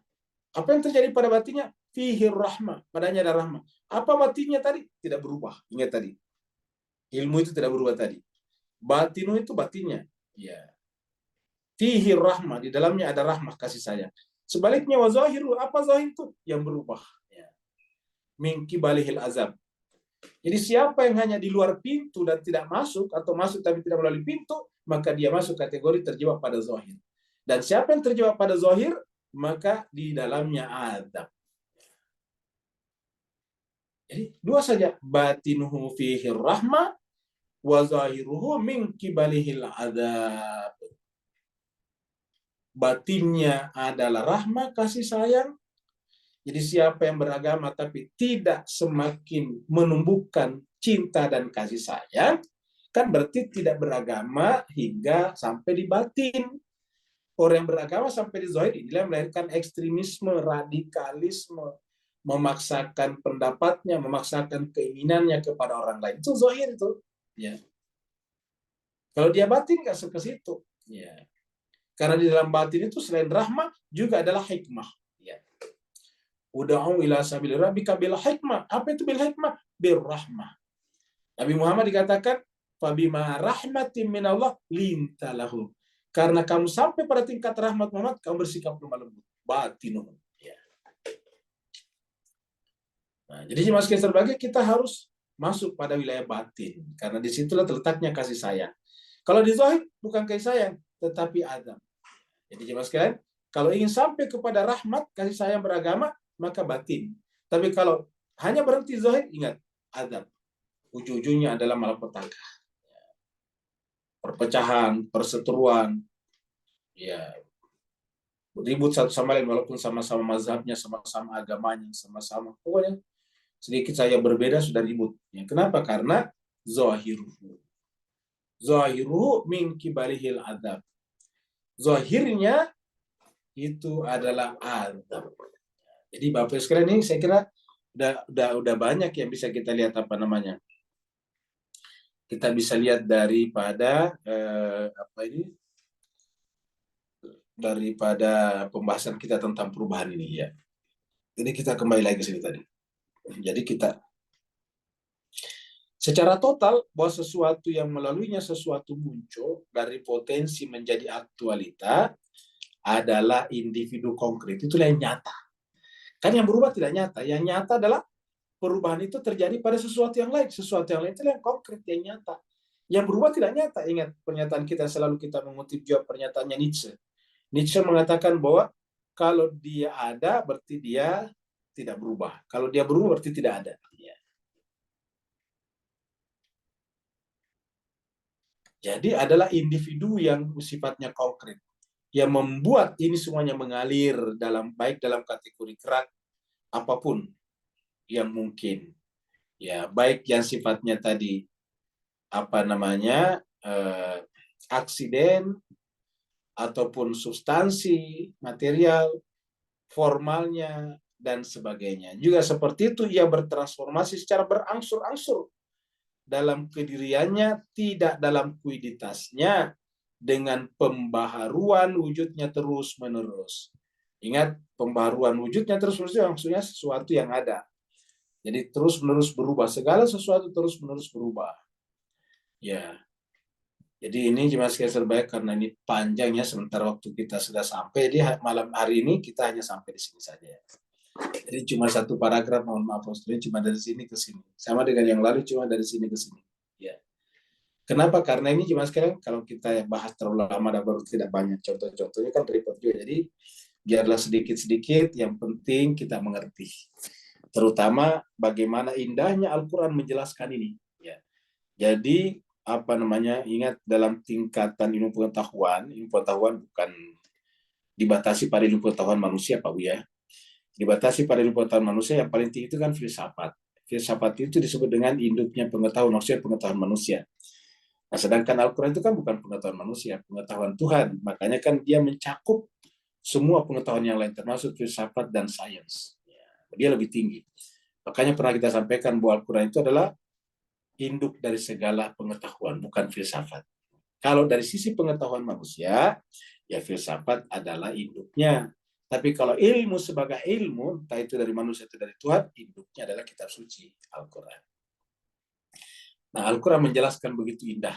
[SPEAKER 2] apa yang terjadi pada batinnya? Fihir rahmah, padanya ada rahmah. Apa batinnya tadi? Tidak berubah. Ingat tadi. Ilmu itu tidak berubah tadi. Batinu itu batinnya. Ya. Fihi rahmah, di dalamnya ada rahmah, kasih sayang. Sebaliknya wazahiru, apa zahir itu? Yang berubah. Ya. Min kibalihil azab. Jadi siapa yang hanya di luar pintu dan tidak masuk, atau masuk tapi tidak melalui pintu, maka dia masuk kategori terjebak pada zahir. Dan siapa yang terjebak pada zahir, maka di dalamnya azab. Jadi dua saja, batinuhu fihi rahmah wa zahiruhu min kibalihil azab. Batinnya adalah rahmah, kasih sayang. Jadi siapa yang beragama tapi tidak semakin menumbuhkan cinta dan kasih sayang, kan berarti tidak beragama hingga sampai di batin. Orang yang beragama sampai di zahir inilah melahirkan ekstremisme, radikalisme, memaksakan pendapatnya, memaksakan keinginannya kepada orang lain. Itu zahir itu. Ya. Kalau dia batin nggak ke situ. Ya. Karena di dalam batin itu selain rahmah juga adalah hikmah. Ya. Ud'u ila sabili rabbika bil hikmah. Apa itu bil hikmah? Bir rahmah. Nabi Muhammad dikatakan, fabima rahmatin minallah lintalahu. Karena kamu sampai pada tingkat rahmat Muhammad, kamu bersikap lemah lembut. Batinuh. Ya. Nah, jadi mas terbagi kita harus masuk pada wilayah batin. Karena disitulah terletaknya kasih sayang. Kalau di zahir bukan kasih sayang, tetapi azab. Jadi jemaah sekalian, kalau ingin sampai kepada rahmat, kasih sayang beragama, maka batin. Tapi kalau hanya berhenti zahir, ingat, azab. Ujung-ujungnya adalah malapetaka. Perpecahan, perseteruan, ya, ribut satu sama lain walaupun sama-sama mazhabnya, sama-sama agamanya, sama-sama. Pokoknya sedikit saya berbeda sudah ribut. Ya, kenapa? Karena zahiruhu. Zahiruhu min kibalihil azab. Zahirnya itu adalah azab. Jadi Bapak sekalian ini saya kira udah banyak yang bisa kita lihat apa namanya. Kita bisa lihat daripada daripada pembahasan kita tentang perubahan ini ya. Jadi kita kembali lagi ke sini tadi. Jadi kita secara total bahwa sesuatu yang melaluinya sesuatu muncul dari potensi menjadi aktualita adalah individu konkret. Itulah yang nyata. Kan yang berubah tidak nyata. Yang nyata adalah perubahan itu terjadi pada sesuatu yang lain. Sesuatu yang lain itu yang konkret, yang nyata. Yang berubah tidak nyata. Ingat pernyataan kita, selalu kita mengutip jawab pernyataannya Nietzsche. Nietzsche mengatakan bahwa kalau dia ada berarti dia tidak berubah. Kalau dia berubah berarti tidak ada. Ya. Jadi adalah individu yang sifatnya konkret, yang membuat ini semuanya mengalir dalam baik dalam kategori gerak apapun yang mungkin. Ya, baik yang sifatnya tadi apa namanya aksiden ataupun substansi material formalnya dan sebagainya. Juga seperti itu ia bertransformasi secara berangsur-angsur dalam kediriannya, tidak dalam kuiditasnya, dengan pembaharuan wujudnya terus-menerus. Ingat, pembaharuan wujudnya terus-menerus maksudnya sesuatu yang ada. Jadi terus-menerus berubah, segala sesuatu terus-menerus berubah. Ya, jadi ini cuma sekian terbaik karena ini panjangnya, sementara waktu kita sudah sampai di malam hari ini, kita hanya sampai di sini saja. Jadi cuma satu paragraf, mohon maaf, cuma dari sini ke sini. Sama dengan yang lalu, cuma dari sini ke sini. Ya. Kenapa? Karena ini cuma sekarang kalau kita bahas terlalu lama dan baru tidak banyak contoh-contohnya kan repot juga. Jadi biarlah sedikit-sedikit, yang penting kita mengerti. Terutama bagaimana indahnya Al-Quran menjelaskan ini. Ya. Jadi apa namanya? Ingat, dalam tingkatan ilmu pengetahuan bukan dibatasi pada ilmu pengetahuan manusia, Pak Buya. Dibatasi pada ilmu pengetahuan manusia, yang paling tinggi itu kan filsafat. Filsafat itu disebut dengan induknya pengetahuan, maksudnya pengetahuan manusia. Nah, sedangkan Al-Quran itu kan bukan pengetahuan manusia, pengetahuan Tuhan. Makanya kan dia mencakup semua pengetahuan yang lain, termasuk filsafat dan sains. Dia lebih tinggi. Makanya pernah kita sampaikan bahwa Al-Quran itu adalah induk dari segala pengetahuan, bukan filsafat. Kalau dari sisi pengetahuan manusia, ya filsafat adalah induknya. Tapi kalau ilmu sebagai ilmu, entah itu dari manusia atau dari Tuhan, induknya adalah kitab suci, Al-Quran. Nah, Al-Quran menjelaskan begitu indah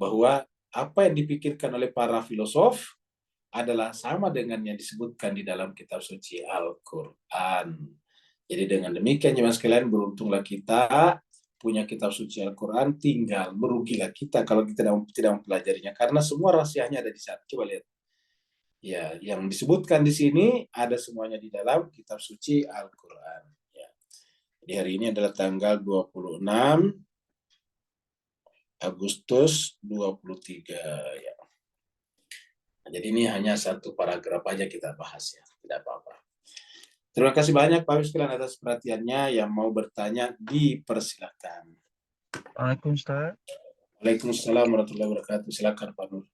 [SPEAKER 2] bahwa apa yang dipikirkan oleh para filosof adalah sama dengan yang disebutkan di dalam kitab suci Al-Quran. Jadi dengan demikian, jemaah sekalian, beruntunglah kita punya kitab suci Al-Quran, tinggal merugilah kita kalau kita tidak mempelajarinya, karena semua rahasianya ada di sana. Coba lihat. Ya, yang disebutkan di sini ada semuanya di dalam kitab suci Al-Quran. Ya. Jadi hari ini adalah tanggal 26 Agustus 23. Ya. Nah, jadi ini hanya satu paragraf aja kita bahas ya, tidak apa-apa. Terima kasih banyak Pak sekalian atas perhatiannya. Yang mau bertanya dipersilakan.
[SPEAKER 3] Waalaikumsalam.
[SPEAKER 2] Waalaikumsalam warahmatullahi wabarakatuh. Silakan Pak Nur.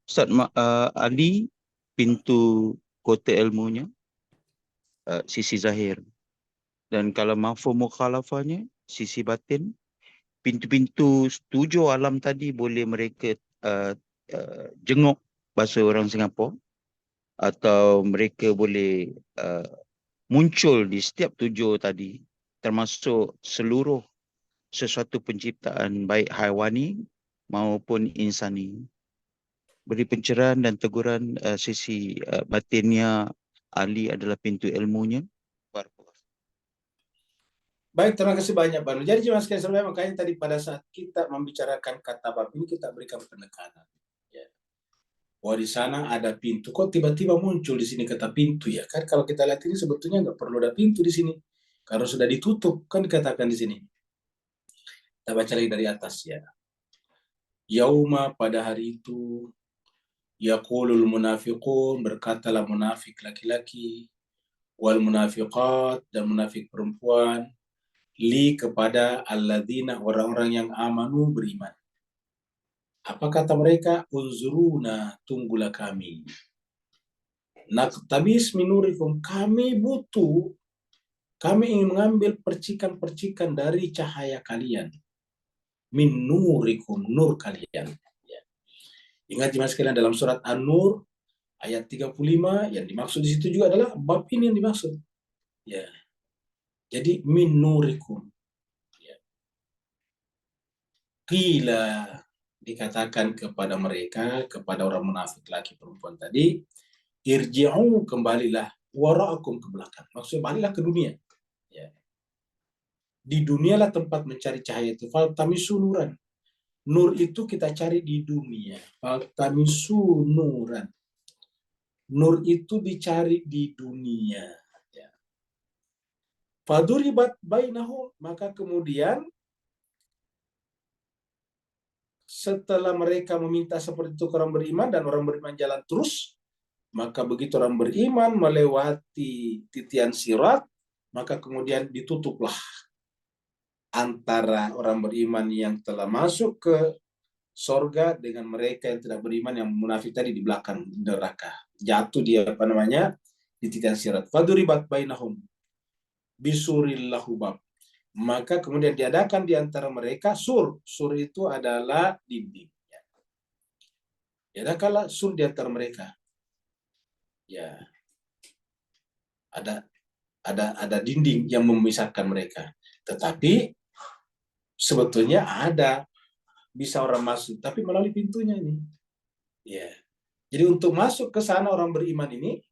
[SPEAKER 3] Ustaz, Ali pintu kota ilmunya sisi zahir, dan kalau mafhum mukhalafahnya sisi batin. Pintu-pintu tujuh alam tadi boleh mereka jenguk, bahasa orang Singapura, atau mereka boleh muncul di setiap tujuh tadi, termasuk seluruh sesuatu penciptaan baik haiwani maupun insani. Beri pencerahan dan teguran sisi batinnya Ali adalah pintu ilmunya.
[SPEAKER 2] Baik, terima kasih banyak Pak Nur. Jadi cuma sekali sebenarnya, makanya tadi pada saat kita membicarakan kata bab ini, kita berikan penekanan. Ya. Bahwa di sana ada pintu, kok tiba-tiba muncul di sini kata pintu ya? Kan kalau kita lihat ini sebetulnya nggak perlu ada pintu di sini, karena sudah ditutup, kan dikatakan di sini. Kita baca lagi dari atas ya. Yauma, pada hari itu, yaqulul munafiqun, berkatalah munafik laki-laki, wal munafiqat, dan munafik perempuan, li, kepada alladzina, orang-orang yang amanu, beriman. Apa kata mereka? Unzuruna, tunggulah kami. Naktabis minurikum, kami butuh, kami ingin mengambil percikan-percikan dari cahaya kalian. Min nurikum, nur kalian. Ya. Ingat jemaah sekalian, dalam surat An-Nur ayat 35, yang dimaksud di situ juga adalah bab ini yang dimaksud. Ya. Jadi min nurikum. Ya. Qila, dikatakan kepada mereka, kepada orang munafik laki perempuan tadi, irji'u, kembalilah, wara'akum, ke belakang. Maksudnya balilah ke dunia. Ya. Di dunialah tempat mencari cahaya itu. Faltamisu nuran. Nur itu kita cari di dunia. Faltamisu nuran. Nur itu dicari di dunia. Ya. Faduribat bainahum, maka kemudian setelah mereka meminta seperti itu ke orang beriman dan orang beriman jalan terus, maka begitu orang beriman melewati titian sirat, maka kemudian ditutuplah antara orang beriman yang telah masuk ke sorga dengan mereka yang tidak beriman yang munafik tadi di belakang neraka. Jatuh dia di titian sirat. Faduribat bainahum bisuril lahu bab. Maka kemudian diadakan di antara mereka sur. Sur itu adalah dinding. Diadakanlah sur di antara mereka. Ya. Ada dinding yang memisahkan mereka. Tetapi sebetulnya bisa orang masuk, tapi melalui pintunya ini. Ya. Jadi untuk masuk ke sana orang beriman ini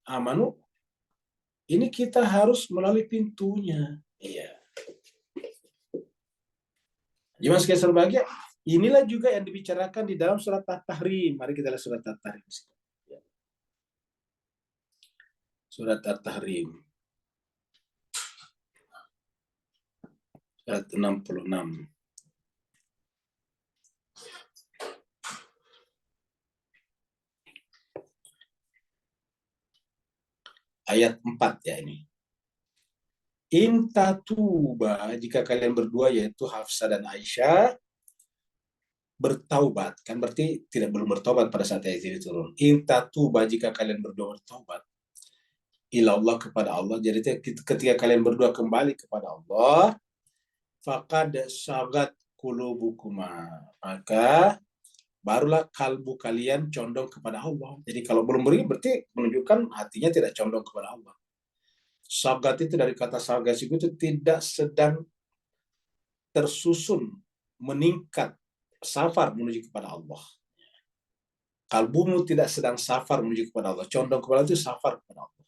[SPEAKER 2] amanu, ini kita harus melalui pintunya. Iya. Jemaah sekalian berbahagia, inilah juga yang dibicarakan di dalam surat At-Tahrim. Mari kita lihat surat At-Tahrim. Surat At-Tahrim. Surat 66. Ayat 4 ya ini. Intatuba, jika kalian berdua yaitu Hafsah dan Aisyah bertaubat, kan berarti belum bertaubat pada saat ayat ini turun. Intatuba, jika kalian berdua bertaubat ilallah, kepada Allah. Jadi ketika kalian berdua kembali kepada Allah, faqad sagat qulubukuma, maka barulah kalbu kalian condong kepada Allah. Jadi kalau belum beri berarti menunjukkan hatinya tidak condong kepada Allah. Sagat itu dari kata sagas itu tidak sedang tersusun, meningkat, safar menuju kepada Allah. Kalbumu tidak sedang safar menuju kepada Allah. Condong kepada Allah itu safar kepada Allah.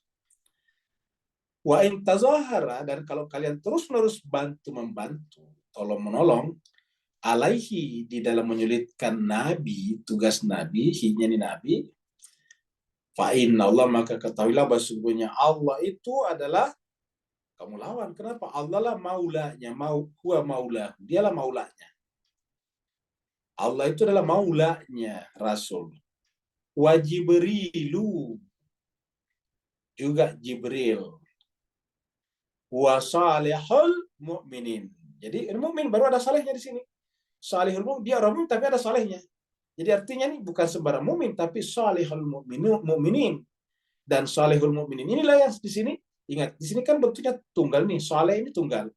[SPEAKER 2] Wa in tazahara, dan kalau kalian terus-menerus bantu-membantu, tolong-menolong, alaihi, di dalam menyulitkan Nabi, tugas Nabi, ini Nabi, fa inna Allah, maka ketahuilah bahwa sesungguhnya Allah itu adalah kamu lawan. Kenapa? Allah lah maulanya, huwa maulah, dialah maulanya. Allah itu adalah maulanya Rasul. Wa Jibrilu, juga Jibril. Wa salihul mu'minin. Jadi mukmin baru ada salehnya di sini. Salihul mu'min, dia orang mu'min tapi ada salehnya. Jadi artinya ini bukan sembarang mukmin tapi salihul mu'minin. Dan salihul mu'minin inilah yang di sini, ingat, di sini kan bentuknya tunggal nih. Saleh ini tunggal.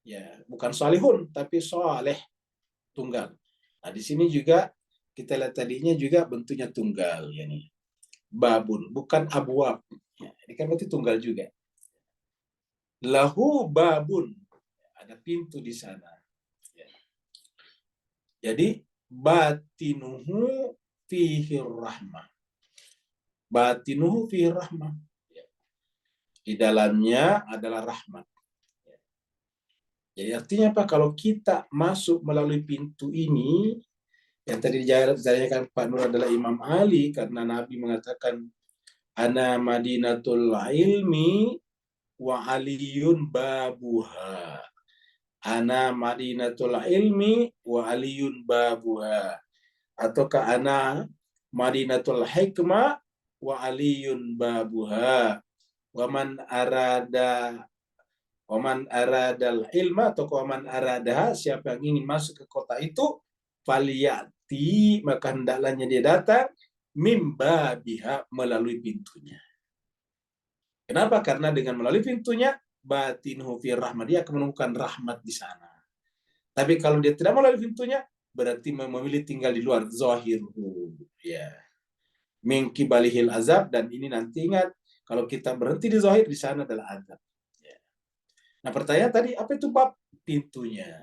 [SPEAKER 2] Ya, bukan salihun tapi saleh, tunggal. Nah, di sini juga kita lihat tadinya juga bentuknya tunggal ya nih. Babun, bukan abwab. Ya, ini kan berarti tunggal juga. Lahu babun, ada pintu di sana. Ya. Jadi batinuhu fihi rahmah. Batinuhu fihi rahmah. Ya. Di dalamnya adalah rahmat. Ya. Jadi artinya apa? Kalau kita masuk melalui pintu ini, yang tadi dijalankan Pak Nur adalah Imam Ali, karena Nabi mengatakan ana madinatul ilmi wa aliyun babuha. Ana madinatul ilmi wa aliyun babuha. Ataukah ana madinatul hikmah wa aliyun babuha. Wa man aradal ilma, atau wa man aradaha, siapa yang ingin masuk ke kota itu, faliyati, maka hendaknya dia datang mimba biha, melalui pintunya. Kenapa? Karena dengan melalui pintunya batinhu fi rahmah, dia akan menemukan rahmat di sana. Tapi kalau dia tidak melalui pintunya, berarti memilih tinggal di luar, zahirhu, ya, min kibalihil azab. Dan ini nanti ingat, kalau kita berhenti di zahir, di sana adalah azab. Ya. Nah, pertanyaan tadi, apa itu bab? Pintunya.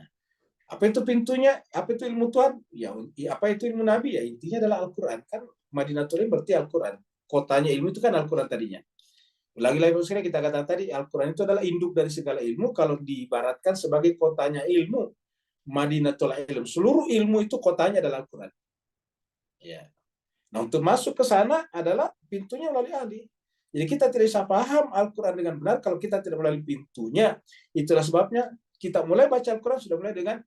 [SPEAKER 2] Apa itu pintunya? Apa itu ilmu Tuhan? Ya, apa itu ilmu Nabi? Ya, intinya adalah Al-Quran. Kan Madinatul Ilm berarti Al-Quran. Kotanya ilmu itu kan Al-Quran tadinya. Lagi-lagi sekali kita katakan tadi, Al-Quran itu adalah induk dari segala ilmu, kalau diibaratkan sebagai kotanya ilmu, Madinatul Ilm. Seluruh ilmu itu kotanya adalah Al-Quran. Ya. Nah, untuk masuk ke sana adalah pintunya melalui ahli. Jadi kita tidak bisa paham Al-Quran dengan benar kalau kita tidak melalui pintunya. Itulah sebabnya kita mulai baca Al-Quran sudah mulai dengan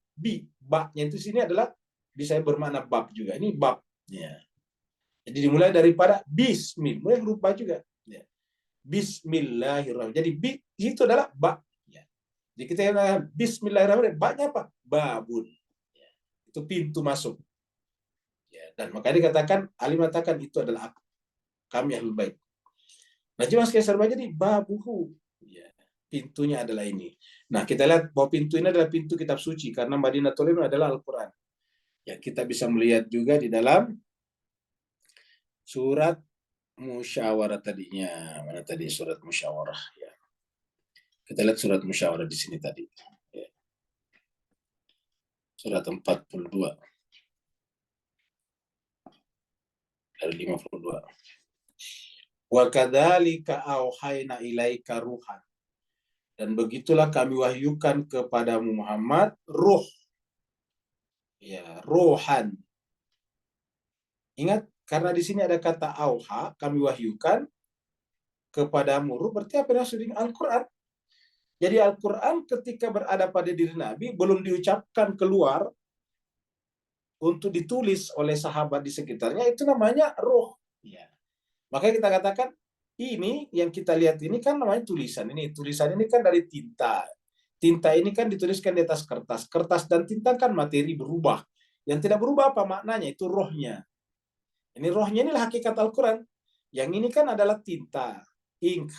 [SPEAKER 2] ba-nya itu sini adalah bisa bermakna bab juga. Ini bab. Ya. Jadi dimulai daripada bismillah, mulai huruf ba juga. Ya. Bismillahirrahmanirrahim. Jadi itu adalah ba. Ya. Jadi kita katakan Bismillahirrahmanirrahim. Ba-nya apa? Babun. Ya. Itu pintu masuk. Ya. Dan makanya dikatakan, Ali mengatakan itu adalah kami Ahlul Bait. Nah, cuma sekali baca di babuhu. Ya. Pintunya adalah ini. Nah, kita lihat bahwa pintu ini adalah pintu kitab suci karena Madinatul Ilm adalah Al-Quran. Ya, kita bisa melihat juga di dalam surat musyawarah tadinya. Mana tadi surat musyawarah? Ya. Kita lihat surat musyawarah di sini tadi. Ya. Surat 42. Dari 52. Wa kadzalika auhayna ilaika ruhan. Dan begitulah kami wahyukan kepadamu Muhammad ruh. Ya, ruhan. Ingat, karena di sini ada kata auha, kami wahyukan kepadamu ruh, berarti apa yang maksud dengan Al-Quran? Jadi Al-Quran ketika berada pada diri Nabi, belum diucapkan keluar untuk ditulis oleh sahabat di sekitarnya, itu namanya ruh. Ya. Makanya kita katakan, ini yang kita lihat ini kan namanya tulisan. Ini tulisan ini kan dari tinta. Tinta ini kan dituliskan di atas kertas. Kertas dan tinta kan materi berubah. Yang tidak berubah apa maknanya? Itu rohnya. Ini rohnya inilah hakikat Al-Quran. Yang ini kan adalah tinta, ink.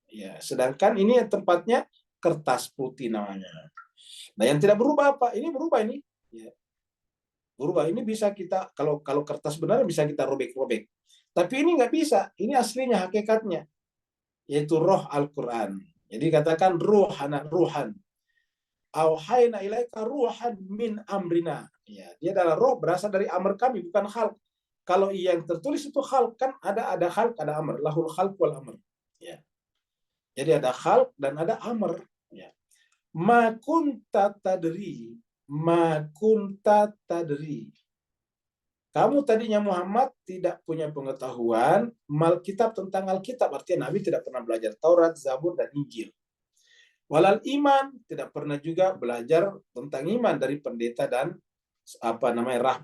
[SPEAKER 2] Ya, sedangkan ini yang tempatnya kertas putih namanya. Nah, yang tidak berubah apa? Ini berubah ini. Ya. Berubah ini bisa kita kalau kertas benar bisa kita robek-robek. Tapi ini nggak bisa. Ini aslinya hakikatnya, yaitu roh Al-Quran. Jadi katakan ruhan. Auhayna ilaika ruhan min amrina. Ya, dia adalah roh berasal dari amr kami, bukan khalq. Kalau yang tertulis itu khalq kan ada khalq, ada amr, lahul khalq wal amr. Ya. Jadi ada khalq dan ada amr. Ya. Ma kunta tadri. Kamu tadinya Muhammad tidak punya pengetahuan Alkitab tentang Alkitab, artinya Nabi tidak pernah belajar Taurat, Zabur, dan Injil. Walal iman, tidak pernah juga belajar tentang iman dari pendeta dan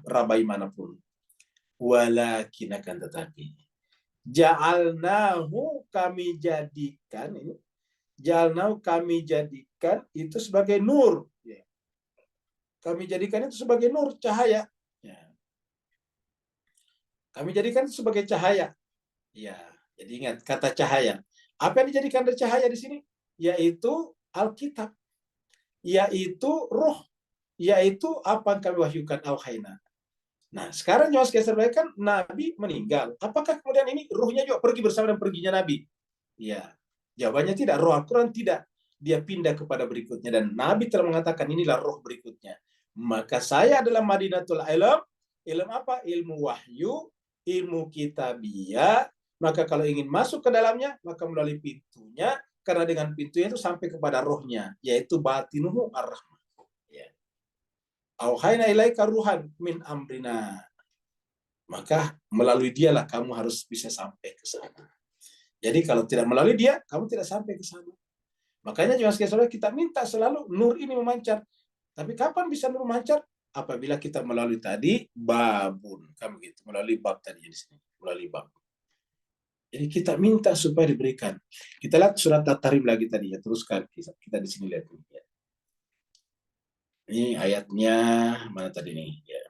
[SPEAKER 2] rabai manapun. Walakin akan tetapi ja'alnahu kami jadikan itu sebagai nur. Kami jadikan itu sebagai nur, cahaya. Kami jadikan itu sebagai cahaya. Ya, jadi ingat kata cahaya. Apa yang dijadikan dari cahaya di sini? Yaitu Alkitab, yaitu roh, yaitu apa yang kami wahyukan auhayna. Nah, sekarang juga saya sampaikan Nabi meninggal. Apakah kemudian ini ruhnya juga pergi bersama dengan perginya Nabi? Ya, jawabannya tidak. Roh Al-Quran tidak. Dia pindah kepada berikutnya dan Nabi telah mengatakan inilah roh berikutnya. Maka saya adalah Madinatul Ilm. Ilmu apa? Ilmu wahyu, ilmu kitabiyah. Maka kalau ingin masuk ke dalamnya, maka melalui pintunya. Karena dengan pintunya itu sampai kepada rohnya, yaitu batinuhu ar-rahmah. Auhayna ilaika ruhan min amrina. Maka melalui dialah kamu harus bisa sampai ke sana. Jadi kalau tidak melalui dia, kamu tidak sampai ke sana. Makanya juga sekali kita minta selalu nur ini memancar. Tapi kapan bisa nur memancar? Apabila kita melalui tadi babun, kamu gitu, melalui bab tadi di sini, melalui bab. Jadi kita minta supaya diberikan. Kita lihat surat At-Tahrim lagi tadi ya, teruskan kita di sini lihat. Ini ayatnya mana tadi nih? Ya.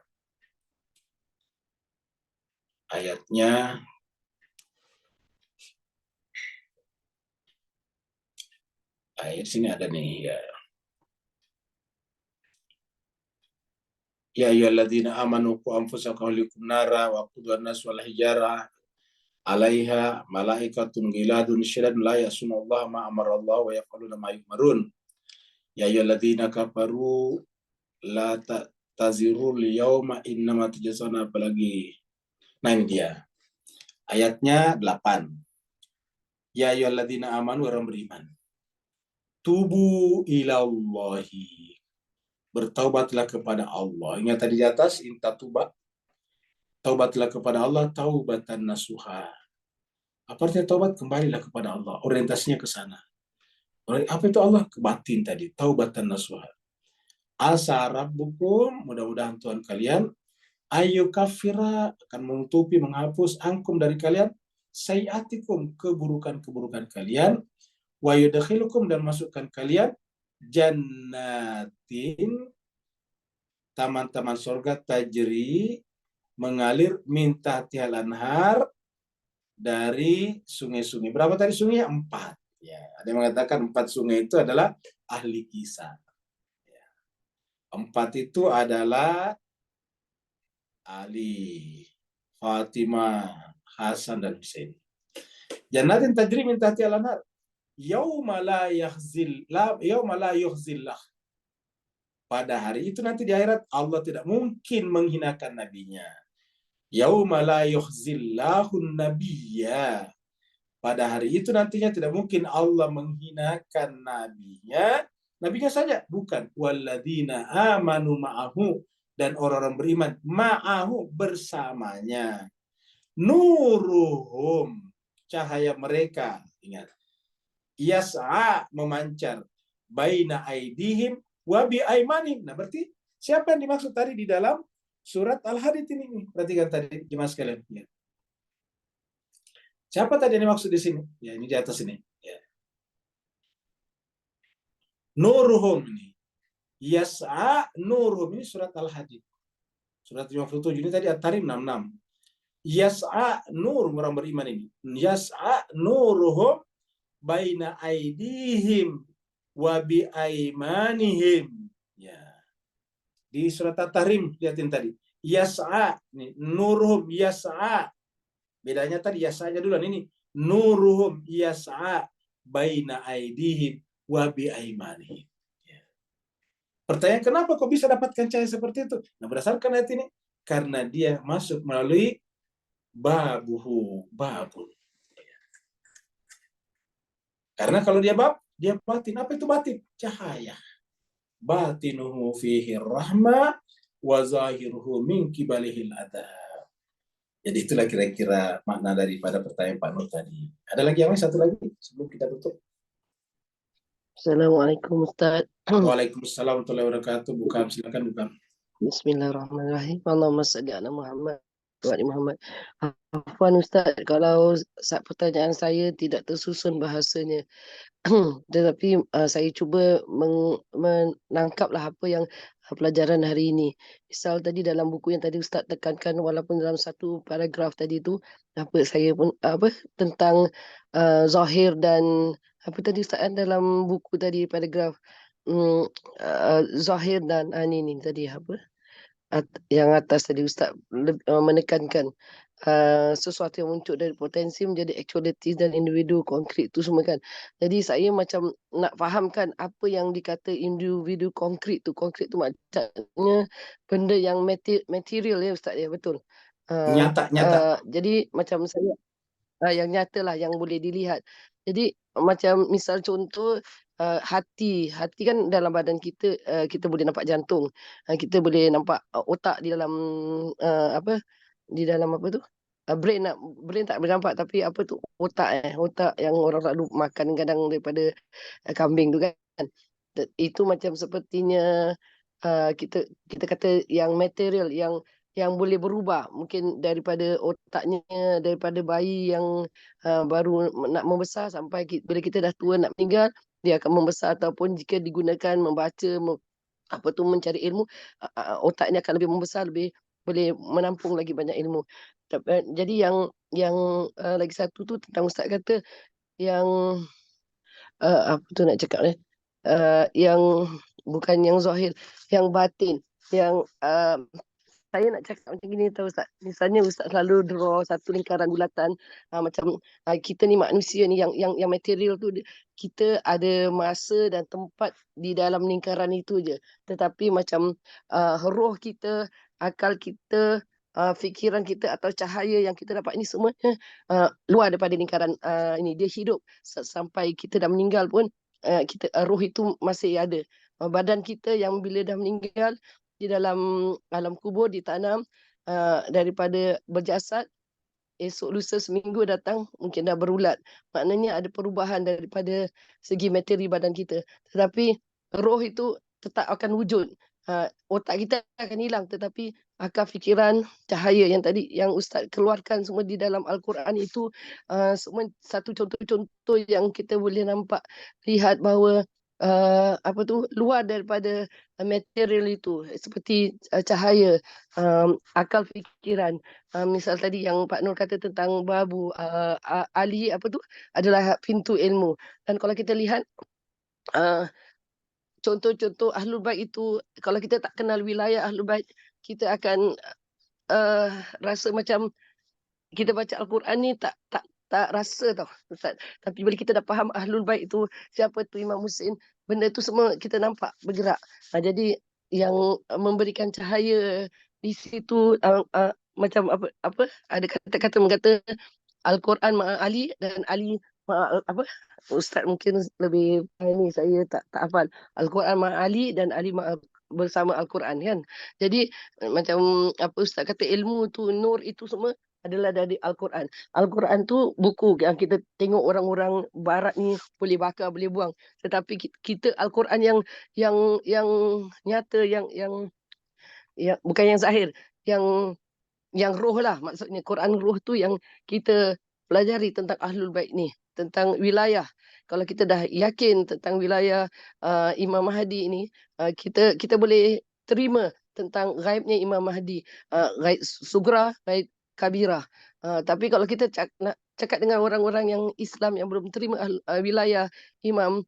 [SPEAKER 2] Ayatnya ayat sini ada nih ya. Ya ayyuhalladzina amanu qu anfusakum wa ahlikum nara wa qudha an-nas wal hijara 'alaiha malaikatun ghiladun syidadun la ya'sunallaha ma amara Allah wa yaf'aluna ma yu'marun. Ya ayyuhalladzina kafaru la tazirul yauma innama tujzana apalagi. Nah ini dia. Ayatnya 8. Ya ayyuhalladzina amanu, orang beriman. Tubu ilallahi. Bertaubatlah kepada Allah. Ingat tadi di atas, inta tuba. Taubatlah kepada Allah, taubatan nasuha. Apa artinya taubat? Kembalilah kepada Allah. Orientasinya ke sana. Apa itu Allah? Ke batin tadi. Taubatan nasuha. Asa rabbukum, mudah-mudahan Tuhan kalian, ayo kafira, akan menutupi, menghapus angkum dari kalian, sayiatikum, keburukan-keburukan kalian, wa yudkhilukum, dan masukkan kalian, jannatin, taman-taman surga, tajri, mengalir, minta tial anhar, dari sungai-sungai. Berapa tadi sungai? 4. Ya, ada yang mengatakan 4 sungai itu adalah ahli kisah. 4 itu adalah Ali, Fatimah, Hasan, dan Husain. Jannatin tajri min tahtiha al-anhar. Yauma la yukhzillah. Pada hari itu nanti di akhirat Allah tidak mungkin menghinakan nabinya. Yauma la yukhzillahun nabiyya. Pada hari itu nantinya tidak mungkin Allah menghinakan nabinya. Nabinya saja, bukan. Walladzina amanu ma'ahu, dan orang-orang beriman ma'ahu, bersamanya. Nuruhum, cahaya mereka, ingat, yas'a, memancar, baina aidihim wa bi aimanim. Nah, berarti siapa yang dimaksud tadi di dalam surat Al-Hadid ini? Perhatikan tadi jemaah sekalian. Ya. Siapa tadi yang dimaksud di sini? Ya, ini di atas ini. Ya. Nuruhum ini. Yas'a nuruhum, ini surat Al-Hadid. Surat 57 ini tadi At-Tarim 66. Yas'a nur, orang beriman ini. Yas'a nuruhum baina aidihim wa bi aimanihim. Ya. Di surat At-Tahrim lihatin tadi. Yas'a, nuruhum yas'a. Bedanya tadi yas'anya duluan, ini nuruhum yas'a baina aidihim wa bi aimanihim. Ya. Pertanyaan, kenapa kok bisa dapatkan cahaya seperti itu? Nah, berdasarkan ayat ini, karena dia masuk melalui babun. Karena kalau dia dia batin. Apa itu batin? Cahaya. Batinuhu fihi rahmah wa zahiruhu min kibalihil adab. Jadi itulah kira-kira makna daripada pertanyaan Pak Nur tadi. Ada lagi yang lain, satu lagi sebelum kita tutup?
[SPEAKER 4] Assalamualaikum Ustaz.
[SPEAKER 2] Waalaikumsalam warahmatullahi wabarakatuh. Bukan, silakan bukan.
[SPEAKER 4] Bismillahirrahmanirrahim. Allahumma salli ala Muhammad wa ali Muhammad. Afwan Ustaz, kalau pertanyaan saya tidak tersusun bahasanya. Tetapi saya cuba menangkaplah apa yang pelajaran hari ini. Misal tadi dalam buku yang tadi Ustaz tekankan, walaupun dalam satu paragraf tadi tu, saya pun tentang zahir dan apa tadi Ustaz dalam buku tadi paragraf zahir dan ini tadi apa? Yang atas tadi Ustaz menekankan sesuatu yang muncul dari potensi menjadi actuality dan individu konkret tu semua kan. Jadi saya macam nak fahamkan apa yang dikata individu konkret tu. Konkret tu maknanya benda yang material ya Ustaz ya, betul.
[SPEAKER 2] Nyata.
[SPEAKER 4] Jadi macam saya yang nyata lah, yang boleh dilihat. Jadi macam misal contoh hati kan dalam badan kita, kita boleh nampak jantung, kita boleh nampak otak di dalam di dalam apa tu, brain tak boleh nampak, tapi apa tu, otak yang orang selalu makan kadang daripada kambing tu kan. Itu macam sepertinya kita kata yang material, yang boleh berubah, mungkin daripada otaknya, daripada bayi yang baru nak membesar sampai bila kita dah tua nak meninggal, dia akan membesar, ataupun jika digunakan membaca mencari ilmu, otaknya akan lebih membesar, lebih boleh menampung lagi banyak ilmu. Jadi yang lagi satu tu tentang Ustaz kata yang apa tu nak cakap ni, yang bukan yang zahir, yang batin, yang saya nak cakap macam gini tahu Ustaz. Misalnya Ustaz selalu draw satu lingkaran bulatan, macam kita ni manusia ni yang material tu, kita ada masa dan tempat di dalam lingkaran itu je. Tetapi macam roh kita, akal kita, fikiran kita atau cahaya yang kita dapat ini semuanya luar daripada lingkaran ini. Dia hidup sampai kita dah meninggal pun, roh itu masih ada. Badan kita yang bila dah meninggal di dalam alam kubur ditanam, daripada berjasad, esok lusa seminggu datang mungkin dah berulat. Maknanya ada perubahan daripada segi materi badan kita. Tetapi roh itu tetap akan wujud. Otak kita akan hilang, tetapi akal fikiran, cahaya yang tadi yang Ustaz keluarkan semua di dalam Al-Quran itu, semua satu contoh-contoh yang kita boleh nampak, lihat bahawa luar daripada material itu, seperti cahaya, akal fikiran. Misal tadi yang Pak Nur kata tentang babu, Ali adalah pintu ilmu. Dan kalau kita lihat contoh-contoh Ahlul Bait itu, kalau kita tak kenal wilayah Ahlul Bait, kita akan rasa macam kita baca Al-Quran ni tak rasa tau, Ustaz. Tapi bila kita dah faham Ahlul Bait itu, siapa tu Imam Husin, benda tu semua kita nampak bergerak. Jadi yang memberikan cahaya di situ, macam ada kata-kata mengata Al-Quran ma'a Ali dan Ali ma'a Ustaz mungkin lebih ini, saya tak hafal. Al-Quran ma'a Ali dan Ali bersama Al-Quran kan. Jadi macam Ustaz kata, ilmu tu, nur itu semua adalah dari Al-Quran. Al-Quran tu buku yang kita tengok orang-orang barat ni boleh bakar, boleh buang. Tetapi kita Al-Quran yang nyata, yang bukan yang zahir, yang roh lah, maksudnya Quran roh tu yang kita pelajari tentang Ahlul Bait ni, tentang wilayah. Kalau kita dah yakin tentang wilayah Imam Mahdi ini, kita boleh terima tentang gaibnya Imam Mahdi, gaib sugra, gaib kabirah. Tapi kalau kita nak cakap dengan orang-orang yang Islam yang belum terima wilayah Imam,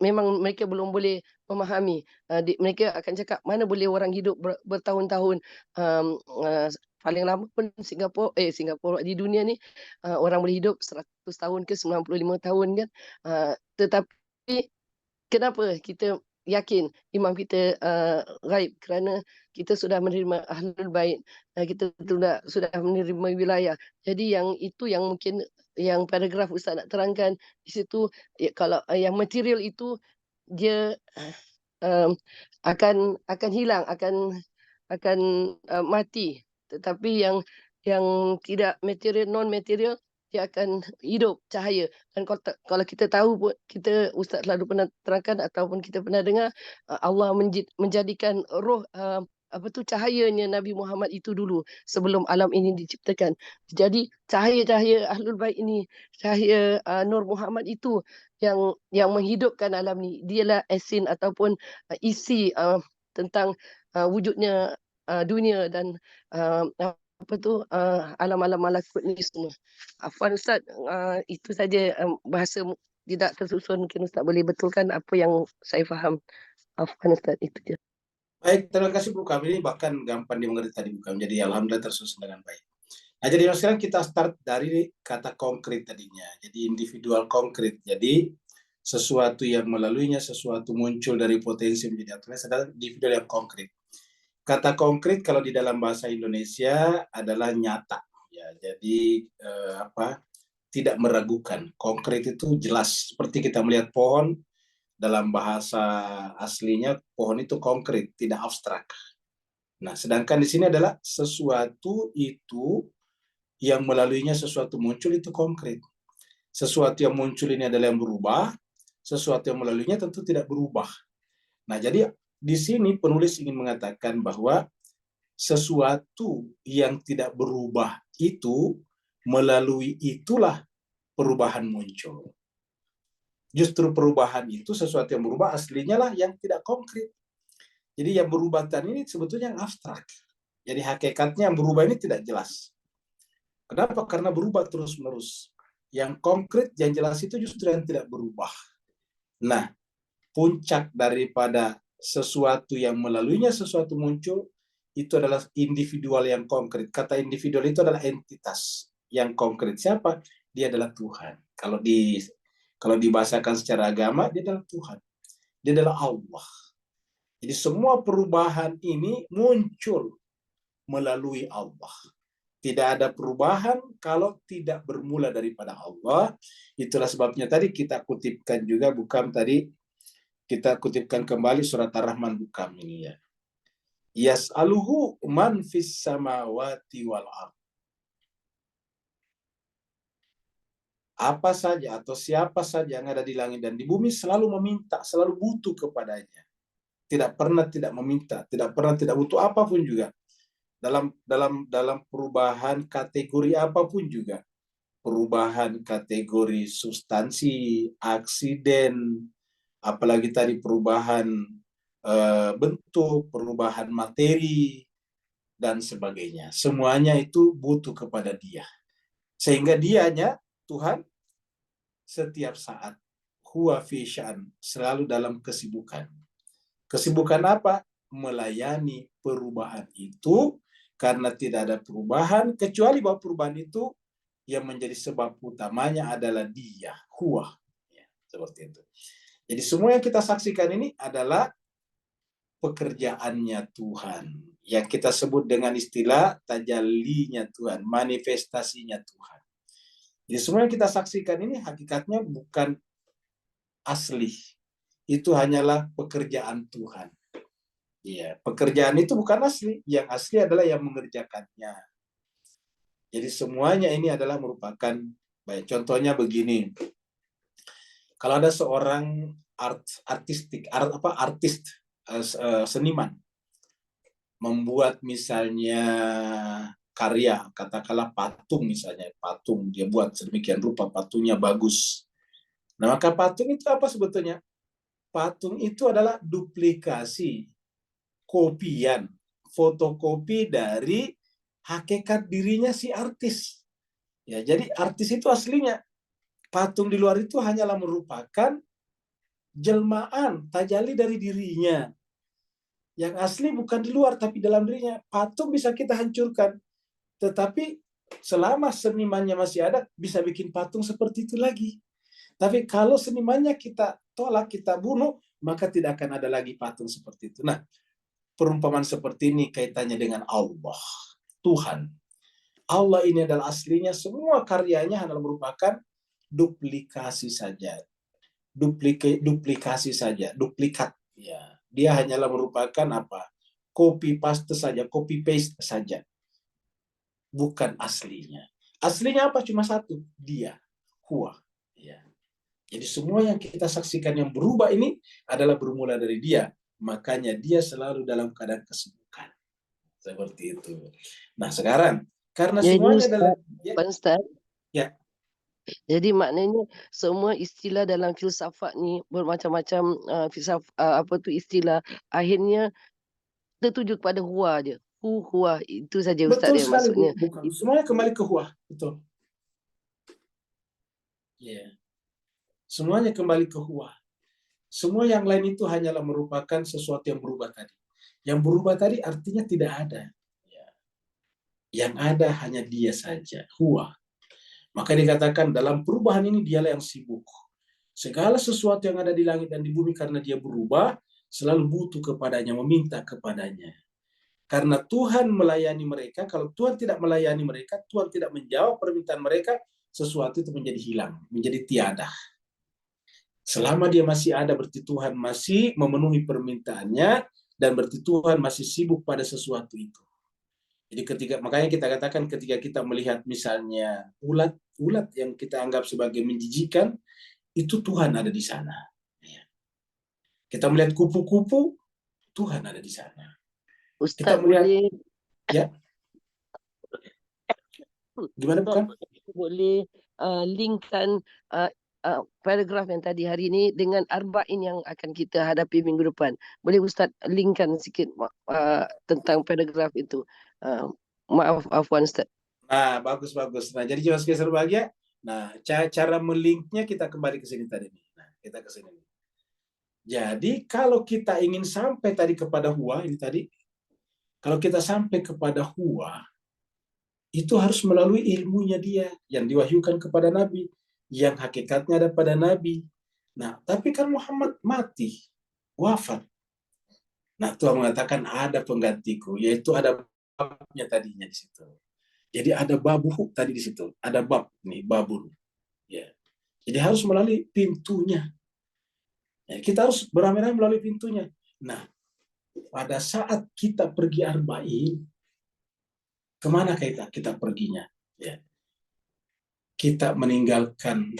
[SPEAKER 4] memang mereka belum boleh memahami. Mereka akan cakap, mana boleh orang hidup bertahun-tahun, paling lama pun Singapura di dunia ni, orang boleh hidup 100 tahun ke 95 tahun kan. Tetapi kenapa kita yakin imam kita gaib? Kerana kita sudah menerima Ahlul Bait, kita sudah menerima wilayah. Jadi yang itu yang mungkin yang paragraf Ustaz nak terangkan di situ, kalau yang material itu dia akan hilang, akan mati. Tetapi yang tidak material, non material, dia akan hidup, cahaya. Dan kalau kita tahu pun, Ustaz selalu pernah terangkan ataupun kita pernah dengar, Allah menjadikan roh cahayanya Nabi Muhammad itu dulu sebelum alam ini diciptakan. Jadi cahaya-cahaya Ahlul Bait ini, cahaya Nur Muhammad itu yang menghidupkan alam ni. Dialah esin ataupun isi tentang wujudnya dunia dan alam-alam malakut ni semua. Afwan Ustaz, itu saja bahasa tidak tersusun, mungkin Ustaz boleh betulkan apa yang saya faham. Afwan Ustaz, itu je.
[SPEAKER 2] Baik, terima kasih Bu Kam. Ini bahkan gampang dimengerti tadi Bu Kam. Jadi alhamdulillah tersusun dengan baik. Nah, jadi sekarang kita start dari kata konkret tadinya. Jadi individual konkret. Jadi sesuatu yang melaluinya sesuatu muncul dari potensi menjadi aktualitas adalah individual yang konkret. Kata konkret kalau di dalam bahasa Indonesia adalah nyata. Ya, jadi tidak meragukan. Konkret itu jelas. Seperti kita melihat pohon, dalam bahasa aslinya pohon itu konkret, tidak abstrak. Nah, sedangkan di sini adalah sesuatu itu yang melaluinya sesuatu muncul itu konkret. Sesuatu yang muncul ini adalah yang berubah, sesuatu yang melaluinya tentu tidak berubah. Nah, jadi di sini penulis ingin mengatakan bahwa sesuatu yang tidak berubah itu, melalui itulah perubahan muncul. Justru perubahan itu, sesuatu yang berubah aslinya lah yang tidak konkret. Jadi yang berubah tadi ini sebetulnya yang abstrak. Jadi hakikatnya yang berubah ini tidak jelas. Kenapa? Karena berubah terus-menerus. Yang konkret, yang jelas itu justru yang tidak berubah. Nah, puncak daripada sesuatu yang melaluinya sesuatu muncul, itu adalah individual yang konkret. Kata individual itu adalah entitas yang konkret. Siapa? Dia adalah Tuhan. Kalau dibahasakan secara agama, dia adalah Tuhan. Dia adalah Allah. Jadi semua perubahan ini muncul melalui Allah. Tidak ada perubahan kalau tidak bermula daripada Allah. Itulah sebabnya tadi kita kutipkan juga, bukan tadi kita kutipkan kembali surat Ar-Rahman bukan ini ya. Yas'aluhu man fis samawati wal ard. Apa saja atau siapa saja yang ada di langit dan di bumi selalu meminta, selalu butuh kepadanya. Tidak pernah tidak meminta, tidak pernah tidak butuh apapun juga. Dalam perubahan kategori apapun juga. Perubahan kategori substansi, aksiden, apalagi tadi perubahan bentuk, perubahan materi, dan sebagainya. Semuanya itu butuh kepada Dia. Sehingga Dianya, Tuhan, setiap saat, huwa fi sya'an, selalu dalam kesibukan. Kesibukan apa? Melayani perubahan itu, karena tidak ada perubahan, kecuali bahwa perubahan itu yang menjadi sebab utamanya adalah Dia, huwa. Ya, seperti itu. Jadi semua yang kita saksikan ini adalah pekerjaannya Tuhan. Yang kita sebut dengan istilah tajallinya Tuhan, manifestasinya Tuhan. Jadi semua yang kita saksikan ini hakikatnya bukan asli. Itu hanyalah pekerjaan Tuhan. Ya, pekerjaan itu bukan asli. Yang asli adalah yang mengerjakannya. Jadi semuanya ini adalah merupakan baik. Contohnya begini. Kalau ada seorang artis seniman membuat misalnya karya, katakanlah patung misalnya, patung dia buat sedemikian rupa, patungnya bagus. Nah, maka patung itu apa sebetulnya? Patung itu adalah duplikasi, kopian, fotokopi dari hakikat dirinya si artis. Ya, jadi artis itu aslinya. Patung di luar itu hanyalah merupakan jelmaan, tajalli dari dirinya. Yang asli bukan di luar, tapi dalam dirinya. Patung bisa kita hancurkan. Tetapi selama senimannya masih ada, bisa bikin patung seperti itu lagi. Tapi kalau senimannya kita tolak, kita bunuh, maka tidak akan ada lagi patung seperti itu. Nah, perumpamaan seperti ini kaitannya dengan Allah, Tuhan. Allah ini adalah aslinya, semua karyanya adalah merupakan duplikasi saja. Duplikasi saja, duplikat. Ya, dia hanyalah merupakan apa? Copy paste saja, copy paste saja. Bukan aslinya. Aslinya apa? Cuma satu, Dia, huwa. Ya. Jadi semua yang kita saksikan yang berubah ini adalah bermula dari Dia. Makanya Dia selalu dalam keadaan kesibukan. Seperti itu. Nah, sekarang karena
[SPEAKER 4] Jadi
[SPEAKER 2] semuanya adalah
[SPEAKER 4] Pak Ustaz,
[SPEAKER 2] ya.
[SPEAKER 4] jadi maknanya semua istilah dalam filsafat ni bermacam-macam istilah akhirnya tertuju kepada huwa je. Huwa itu saja Ustaz
[SPEAKER 2] Betul
[SPEAKER 4] dia
[SPEAKER 2] sekali, Bu.
[SPEAKER 4] maksudnya.
[SPEAKER 2] Bukan. Semuanya kembali ke huwa. Betul. Ya. Semuanya kembali ke huwa. Semua yang lain itu hanyalah merupakan sesuatu yang berubah tadi. Yang berubah tadi artinya tidak ada. Ya. Yang ada hanya Dia saja, huwa. Maka dikatakan dalam perubahan ini Dialah yang sibuk. Segala sesuatu yang ada di langit dan di bumi karena Dia berubah, selalu butuh kepadanya, meminta kepadanya. Karena Tuhan melayani mereka, kalau Tuhan tidak melayani mereka, Tuhan tidak menjawab permintaan mereka, sesuatu itu menjadi hilang, menjadi tiada. Selama Dia masih ada, berarti Tuhan masih memenuhi permintaannya, dan berarti Tuhan masih sibuk pada sesuatu itu. Jadi makanya kita katakan ketika kita melihat misalnya ulat yang kita anggap sebagai menjijikan, itu Tuhan ada di sana. Kita melihat kupu-kupu, Tuhan ada di sana.
[SPEAKER 4] Ustaz
[SPEAKER 2] Kita melihat,
[SPEAKER 4] boleh
[SPEAKER 2] ya, gimana bukan?
[SPEAKER 4] Boleh linkkan paragraf yang tadi hari ini dengan arba'in yang akan kita hadapi minggu depan. Boleh Ustaz linkkan sikit tentang paragraf itu. Maaf, afwan Ustaz.
[SPEAKER 2] Nah, bagus. Nah, jadi jemaah sekalian berbahagia. Nah, cara melinknya kita kembali ke sini tadi. Nah, kita ke sini. Jadi, kalau kita ingin sampai tadi kepada huwa, ini tadi, kalau kita sampai kepada huwa, itu harus melalui ilmunya Dia yang diwahyukan kepada Nabi, yang hakikatnya ada pada Nabi. Nah, tapi kan Muhammad mati, wafat. Nah, Tuhan mengatakan ada penggantiku, yaitu ada babnya tadinya di situ. Jadi ada babuhu tadi di situ, ada bab nih, babun. Ya. Jadi harus melalui pintunya. Ya, kita harus beramai-ramai melalui pintunya. Nah, pada saat kita pergi arba'in, kemana kita perginya? Ya. Kita meninggalkan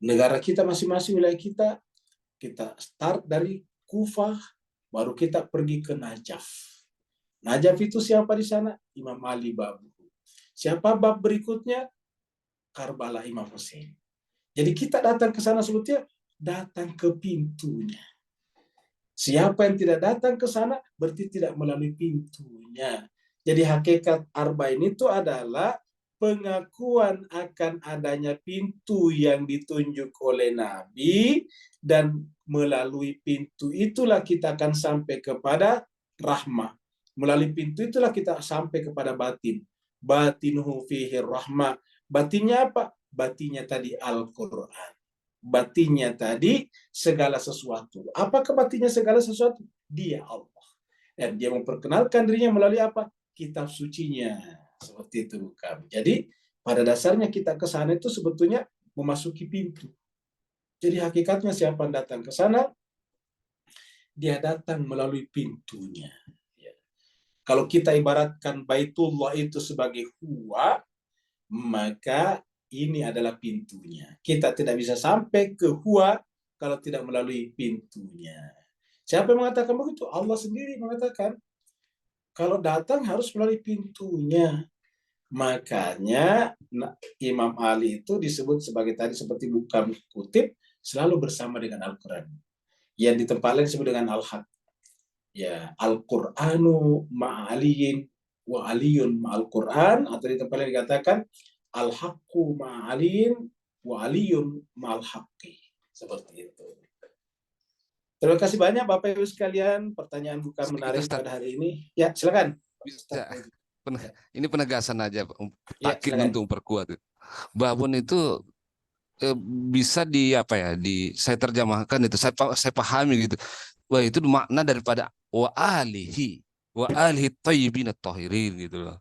[SPEAKER 2] negara kita masing-masing, wilayah kita start dari Kufah, baru kita pergi ke Najaf. Najaf itu siapa di sana? Imam Ali babu. Siapa bab berikutnya? Karbala Imam Hussein. Jadi kita datang ke sana sebetulnya datang ke pintunya. Siapa yang tidak datang ke sana berarti tidak melalui pintunya. Jadi hakikat arba'in itu adalah pengakuan akan adanya pintu yang ditunjuk oleh Nabi, dan melalui pintu itulah kita akan sampai kepada rahmah. Melalui pintu itulah kita sampai kepada batin. Batinuhu fihi rahmah. Batinnya apa? Batinnya tadi Al-Quran. Batinnya tadi segala sesuatu. Apakah batinnya segala sesuatu? Dia Allah. Dan dia memperkenalkan dirinya melalui apa? Kitab sucinya. Seperti itu kami. Jadi pada dasarnya kita ke sana itu sebetulnya memasuki pintu. Jadi hakikatnya siapa yang datang ke sana, dia datang melalui pintunya. Kalau kita ibaratkan Baitullah itu sebagai huwa, maka ini adalah pintunya. Kita tidak bisa sampai ke huwa kalau tidak melalui pintunya. Siapa yang mengatakan begitu? Allah sendiri mengatakan, kalau datang harus melalui pintunya. Makanya Imam Ali itu disebut sebagai tadi seperti bukan kutip, selalu bersama dengan Al-Quran. Yang di tempat lain disebut dengan Al-Haq. Ya, Al-Qur'anu ma'aliyin wa aliyun ma'al Qur'an, atau di tempat lain dikatakan Al-Haqqu ma'aliyin wa aliyun ma'al haqqi. Seperti itu. Terima kasih banyak Bapak Ibu sekalian, pertanyaan bukan menarik pada hari ini. Ya, silakan.
[SPEAKER 5] Bisa. Ini penegasan aja,
[SPEAKER 2] Ya,
[SPEAKER 5] takkid
[SPEAKER 2] silakan.
[SPEAKER 5] untuk memperkuat. Babun itu bisa saya terjemahkan itu, saya pahami gitu. Wah, itu makna daripada wa alihi thayyibin at-tahirin gitu loh.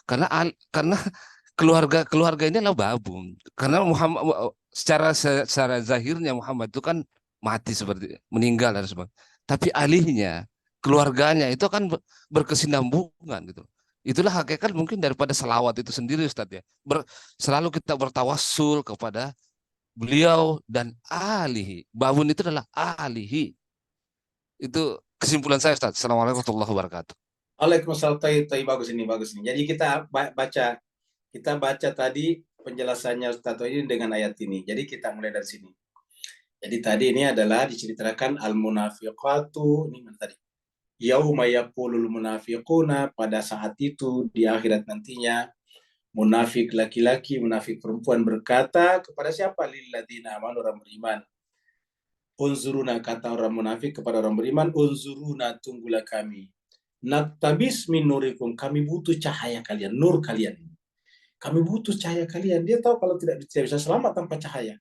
[SPEAKER 5] Karena keluarga ini adalah babun. Karena Muhammad secara zahirnya Muhammad itu kan mati, seperti meninggal dan sebagainya. Tapi alihnya, keluarganya itu kan berkesinambungan gitu. Itulah hakikat mungkin daripada selawat itu sendiri, Ustadz ya. Selalu kita bertawassul kepada beliau dan alihi. Babun itu adalah alihi. Itu kesimpulan saya, Ustaz. Assalamualaikum warahmatullahi wabarakatuh.
[SPEAKER 2] Waalaikumsalam. Bagus ini, bagus ini. Jadi kita baca tadi penjelasannya Ustaz ini dengan ayat ini. Jadi kita mulai dari sini. Jadi tadi ini adalah diceritakan al-munafiqatu, ini mana tadi? Yauma yaqulul munafiquna, pada saat itu di akhirat nantinya munafik laki-laki, munafik perempuan berkata kepada siapa? Lilladzina amanu, orang beriman. Unzuruna, kata orang munafik kepada orang beriman, unzuruna, tunggulah kami. Naktabis min nurikum, kami butuh cahaya kalian, nur kalian. Kami butuh cahaya kalian. Dia tahu kalau tidak bisa selamat tanpa cahaya.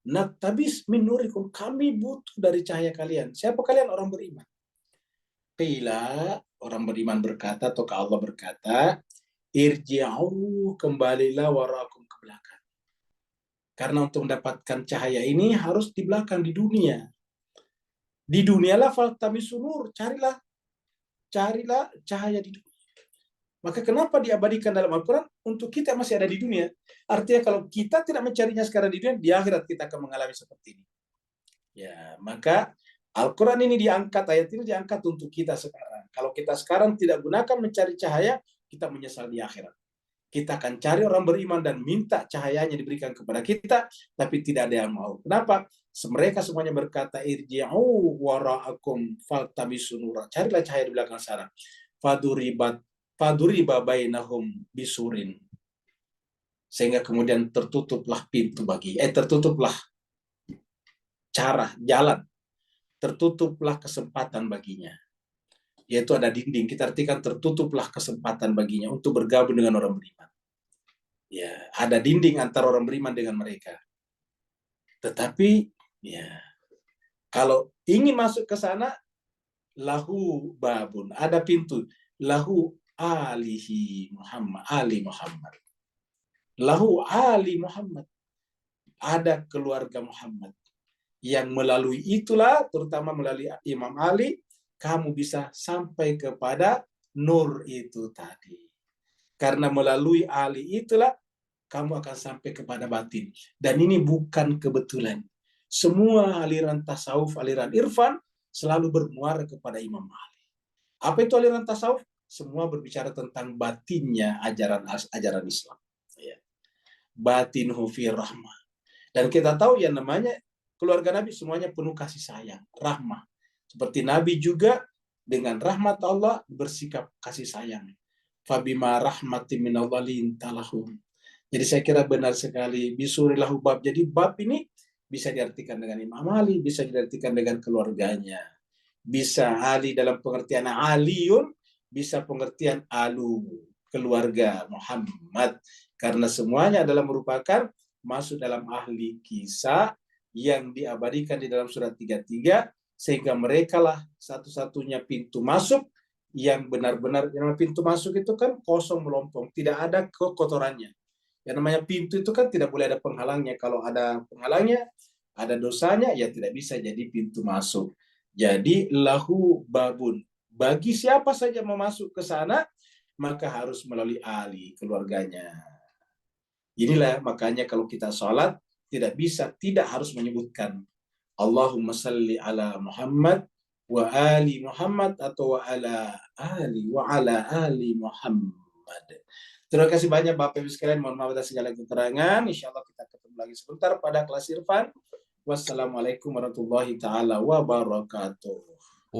[SPEAKER 2] Naktabis min nurikum, kami butuh dari cahaya kalian. Siapa kalian? Orang beriman. Qila, orang beriman berkata, atau Allah berkata, irji'u, kembalilah warakum, ke belakang. Karena untuk mendapatkan cahaya ini harus di belakang, di dunia. Di dunialah faltamisun nur, carilah cahaya di dunia. Maka kenapa diabadikan dalam Al-Quran? Untuk kita masih ada di dunia. Artinya kalau kita tidak mencarinya sekarang di dunia, di akhirat kita akan mengalami seperti ini. Ya, maka Al-Quran ini diangkat, ayat ini diangkat untuk kita sekarang. Kalau kita sekarang tidak gunakan mencari cahaya, kita menyesal di akhirat. Kita akan cari orang beriman dan minta cahayanya diberikan kepada kita, tapi tidak ada yang mau. Kenapa? Mereka semuanya berkata, irji'u wara'akum faltamisun nura. Carilah cahaya di belakang sana. Faduriba bainahum bisurin. Sehingga kemudian tertutuplah pintu tertutuplah jalan. Tertutuplah kesempatan baginya. Yaitu ada dinding, kita artikan tertutuplah kesempatan baginya untuk bergabung dengan orang beriman. Ya, ada dinding antara orang beriman dengan mereka. Tetapi ya, kalau ingin masuk ke sana, lahu babun, ada pintu. Lahu alihi Muhammad, ali Muhammad. Lahu ali Muhammad. Ada keluarga Muhammad. Yang melalui itulah, terutama melalui Imam Ali, kamu bisa sampai kepada nur itu tadi. Karena melalui Ali itulah, kamu akan sampai kepada batin. Dan ini bukan kebetulan. Semua aliran tasawuf, aliran irfan, selalu bermuara kepada Imam Ali. Apa itu aliran tasawuf? Semua berbicara tentang batinnya ajaran Islam. Batinhu fi rahmah. Dan kita tahu yang namanya keluarga Nabi semuanya penuh kasih sayang, rahmah. Seperti Nabi juga dengan rahmat Allah bersikap kasih sayang. Fabima rahmati minallahi lintalahum. Jadi saya kira benar sekali bisurilahu bab. Jadi bab ini bisa diartikan dengan Imam Ali, bisa diartikan dengan keluarganya. Bisa Ali dalam pengertian Aliun, bisa pengertian Alu, keluarga Muhammad. Karena semuanya adalah merupakan masuk dalam ahli kisah yang diabadikan di dalam surat 33, sehingga mereka lah satu-satunya pintu masuk yang benar-benar. Yang pintu masuk itu kan kosong melompong, tidak ada kekotorannya. Yang namanya pintu itu kan tidak boleh ada penghalangnya. Kalau ada penghalangnya, ada dosanya, ya tidak bisa jadi pintu masuk. Jadi lahu babun. Bagi siapa saja mau masuk ke sana, maka harus melalui Ali, keluarganya. Inilah makanya kalau kita sholat, tidak harus menyebutkan Allahumma salli ala Muhammad wa ali Muhammad atau wa ala ali Muhammad. Terima kasih banyak Bapak Ibu sekalian. Mohon maaf atas segala kekurangan. Insyaallah kita ketemu lagi sebentar pada kelas Irfan. Wassalamualaikum warahmatullahi taala wabarakatuh.